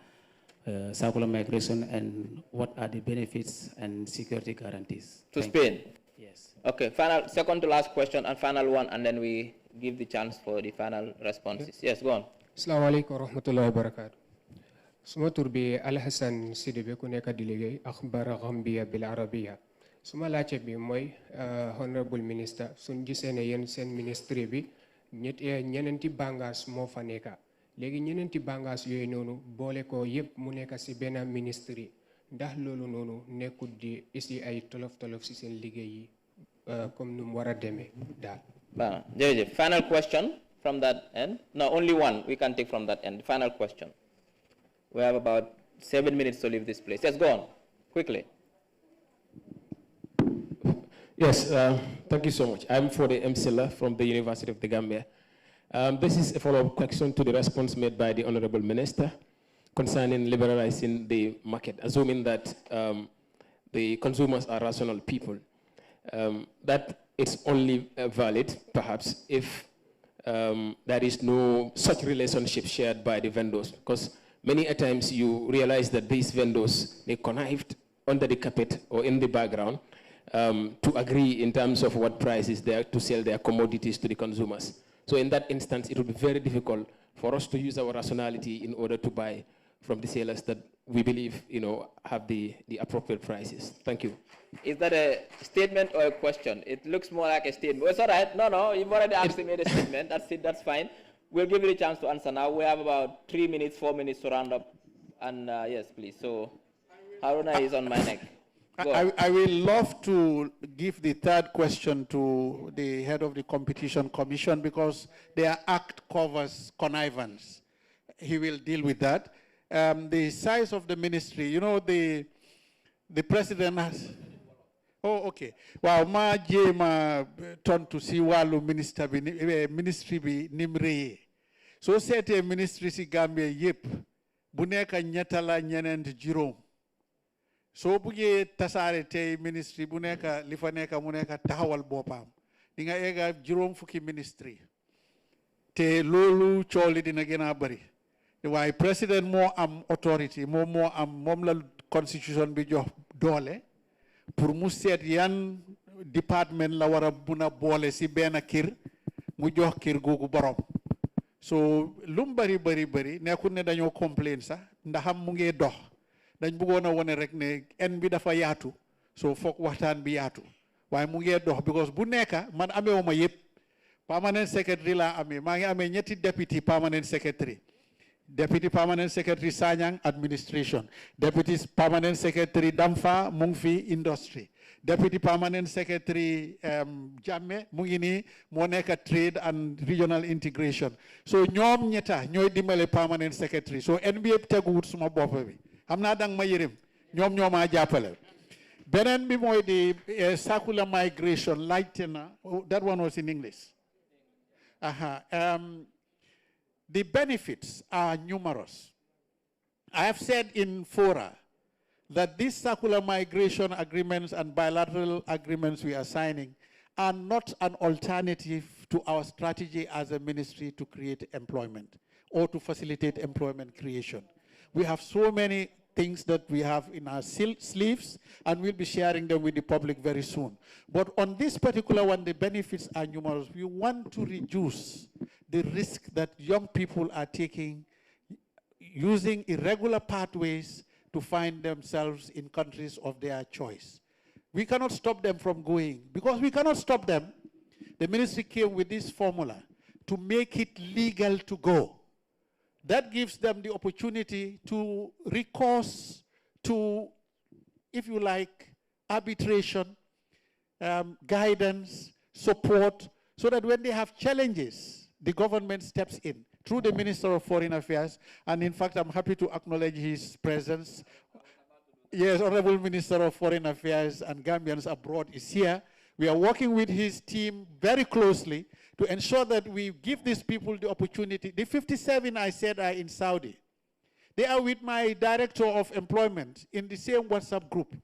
circular migration, and what are the benefits and security guarantees? To Spain? Yes. Okay, second to last question and final one, and then we give the chance for the final responses. Yes, go on. Assalamu alaikum wa rahmatullahi wa barakatuh. Suma turbi Al-Hassan Sidibe ku nekk di liggéey akhbar Gambia bil Arabiya. Suma laajte bi mooy Honorable Minister suñ gisee ne yéen seen ministry bi ñeneenti bànqaas moo fa nekk. Léegi ñeneenti bànqaas yooyu noonu boole ko yëpp mu nekk si benn ministry. Ndax loolu noonu nekkul di isi ay tolof si seen liggéey yi comme nu mu war a demee daal. Final question from that end. No, only one we can take from that end. Final question. We have about 7 minutes to leave this place. Yes, go on, quickly. Yes, thank you so much. I'm Fode Msila from the University of the Gambia. This is a follow-up question to the response made by the Honorable Minister concerning liberalizing the market, assuming that the consumers are rational people. That it's only valid, perhaps, if there is no such relationship shared by the vendors, because many a times you realize that these vendors, they connived under the carpet or in the background to agree in terms of what price is there to sell their commodities to the consumers. So in that instance, it will be very difficult for us to use our rationality in order to buy from the sellers that we believe, have the appropriate prices. Thank you. Is that a statement or a question? It looks more like a statement. It's all right. No, you've already actually made a statement. That's it. That's fine. We'll give you a chance to answer now. We have about 3 minutes, 4 minutes to round up. And yes, please. So Haruna is on my neck. I will love to give the third question to the head of the Competition Commission because their act covers connivance. He will deal with that. The size of the ministry, the president has... Oh, okay. Wow, ma jema turn to see walu ministry bi nimreye. So sete ministry si Gambia yep buneka nyatala nyenent jurom. So buge tasare te ministry buneka lifaneka muneka tahawal bopam. Dinga ega jurom fuki ministry. Te lolu choli dina gena bari. Why president more authority, more am mom la constitution bi jox doole pour mu seet yan département la war a mun a boole si benn kër mu jox kër googu borom so lu mu bari nekkul ne dañoo complain sax ndaxam mu ngi dox dañ bëggoon a wone rek ne en bi dafa yaatu so foog waxtaan bi yaatu waaye mu ngi dox because bu nekka man amewuma yëpp permanent secretary laa amee maa ngi amee ñetti deputy permanent secretary Deputy Permanent Secretary Sanyang, Administration. Deputy Permanent Secretary Damfa, Mungfi, Industry. Deputy Permanent Secretary Jamme, Mungini, Moneka Trade and Regional Integration. So, nyom nyeta, nyoy dimele Permanent Secretary. So, NBA tegut suma bopewi. Hamna dang mayirim. Nyom nyoma japale. Benen bi moy the circular migration, lightena. Oh, that one was in English. The benefits are numerous. I have said in fora that these circular migration agreements and bilateral agreements we are signing are not an alternative to our strategy as a ministry to create employment or to facilitate employment creation. We have so many things that we have in our sleeves, and we'll be sharing them with the public very soon. But on this particular one, the benefits are numerous. We want to reduce the risk that young people are taking using irregular pathways to find themselves in countries of their choice. We cannot stop them from going. Because we cannot stop them, the ministry came with this formula to make it legal to go. That gives them the opportunity to recourse to, if you like, arbitration, guidance, support, so that when they have challenges, the government steps in through the Minister of Foreign Affairs. And in fact, I'm happy to acknowledge his presence. Yes, Honorable Minister of Foreign Affairs and Gambians abroad is here. We are working with his team very closely to ensure that we give these people the opportunity. The 57 I said are in Saudi. They are with my director of employment in the same WhatsApp group.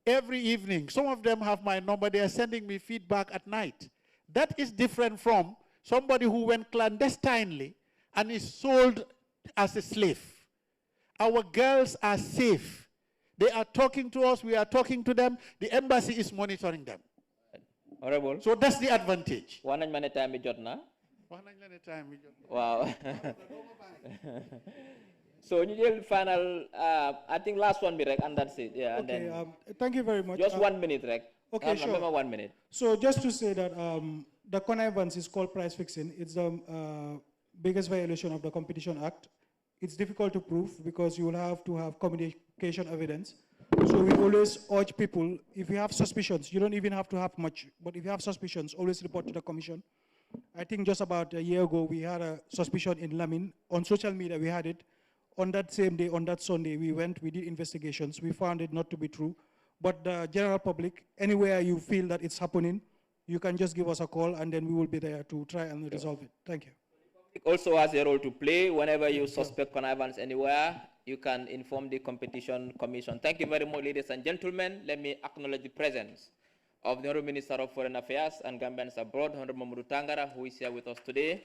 Every evening, some of them have my number. They are sending me feedback at night. That is different from somebody who went clandestinely and is sold as a slave. Our girls are safe. They are talking to us. We are talking to them. The embassy is monitoring them. Honorable. So that's the advantage. One minute time we jot na. Wow. So you will final. I think last one, Mirek, and that's it. Yeah. Okay. And then thank you very much. Just 1 minute, Rek. Okay, sure. Remember 1 minute. So just to say that the connivance is called price fixing. It's the biggest violation of the Competition Act. It's difficult to prove because you will have to have communication evidence. So we always urge people, if you have suspicions, you don't even have to have much, but if you have suspicions, always report to the commission. I think just about a year ago, we had a suspicion in Lamin. On social media, we had it. On that same day, on that Sunday, we did investigations. We found it not to be true. But the general public, anywhere you feel that it's happening, you can just give us a call, and then we will be there to try and resolve it. Thank you. It also has a role to play. Whenever you suspect connivance anywhere, you can inform the Competition Commission. Thank you very much, ladies and gentlemen. Let me acknowledge the presence of the Honorable Minister of Foreign Affairs and Gambians Abroad, Honorable Mamadou Tangara, who is here with us today.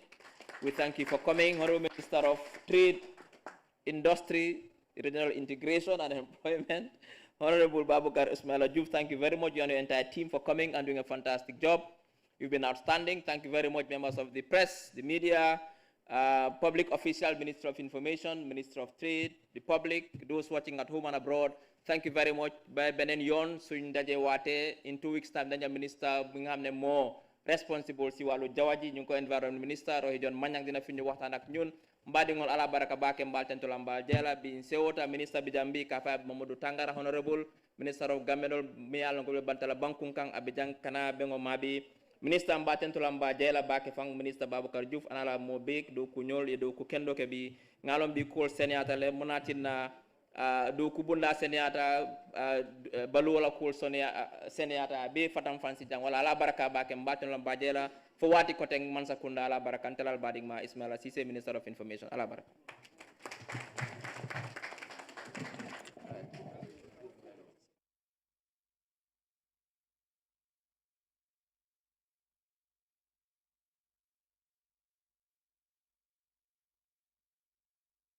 We thank you for coming. Honorable Minister of Trade, Industry, Regional Integration and Employment, Honorable Babukar Ismaila Diouf, thank you very much, you and your entire team, for coming and doing a fantastic job. You've been outstanding. Thank you very much, members of the press, the media, public official, Minister of Information, Minister of Trade, the public, those watching at home and abroad. Thank you very much. By Benen Yon, suñ daje waate in 2 weeks time dañu minister bi nga xam ne moo responsible si wàllu jawaji ñu ko environment minister rohi John Manyang dina fi ñu waxtaan ak ñun mbadingol ala baraka bake mbal tentola mbal jela bi sewota minister bi jambi ka fa Mamadou Tangara, honorable minister of Gambia mi yalla ko bantala bankunkang abidjan kana bengo mabi minister mba tentola mba jela bake fang minister Baboucar Diouf anala mo bek do ku ñol e do ku kendo ke bi ngalom bi kol seniata le munatina do kubunda seniata balu wala kul sonia seniata be fatam fansi jang wala ala baraka bake mbaten la bajela fo wati koteng Mansa Kunda ala baraka antelal bading ma Ismaila Cissé, Minister of Information ala baraka.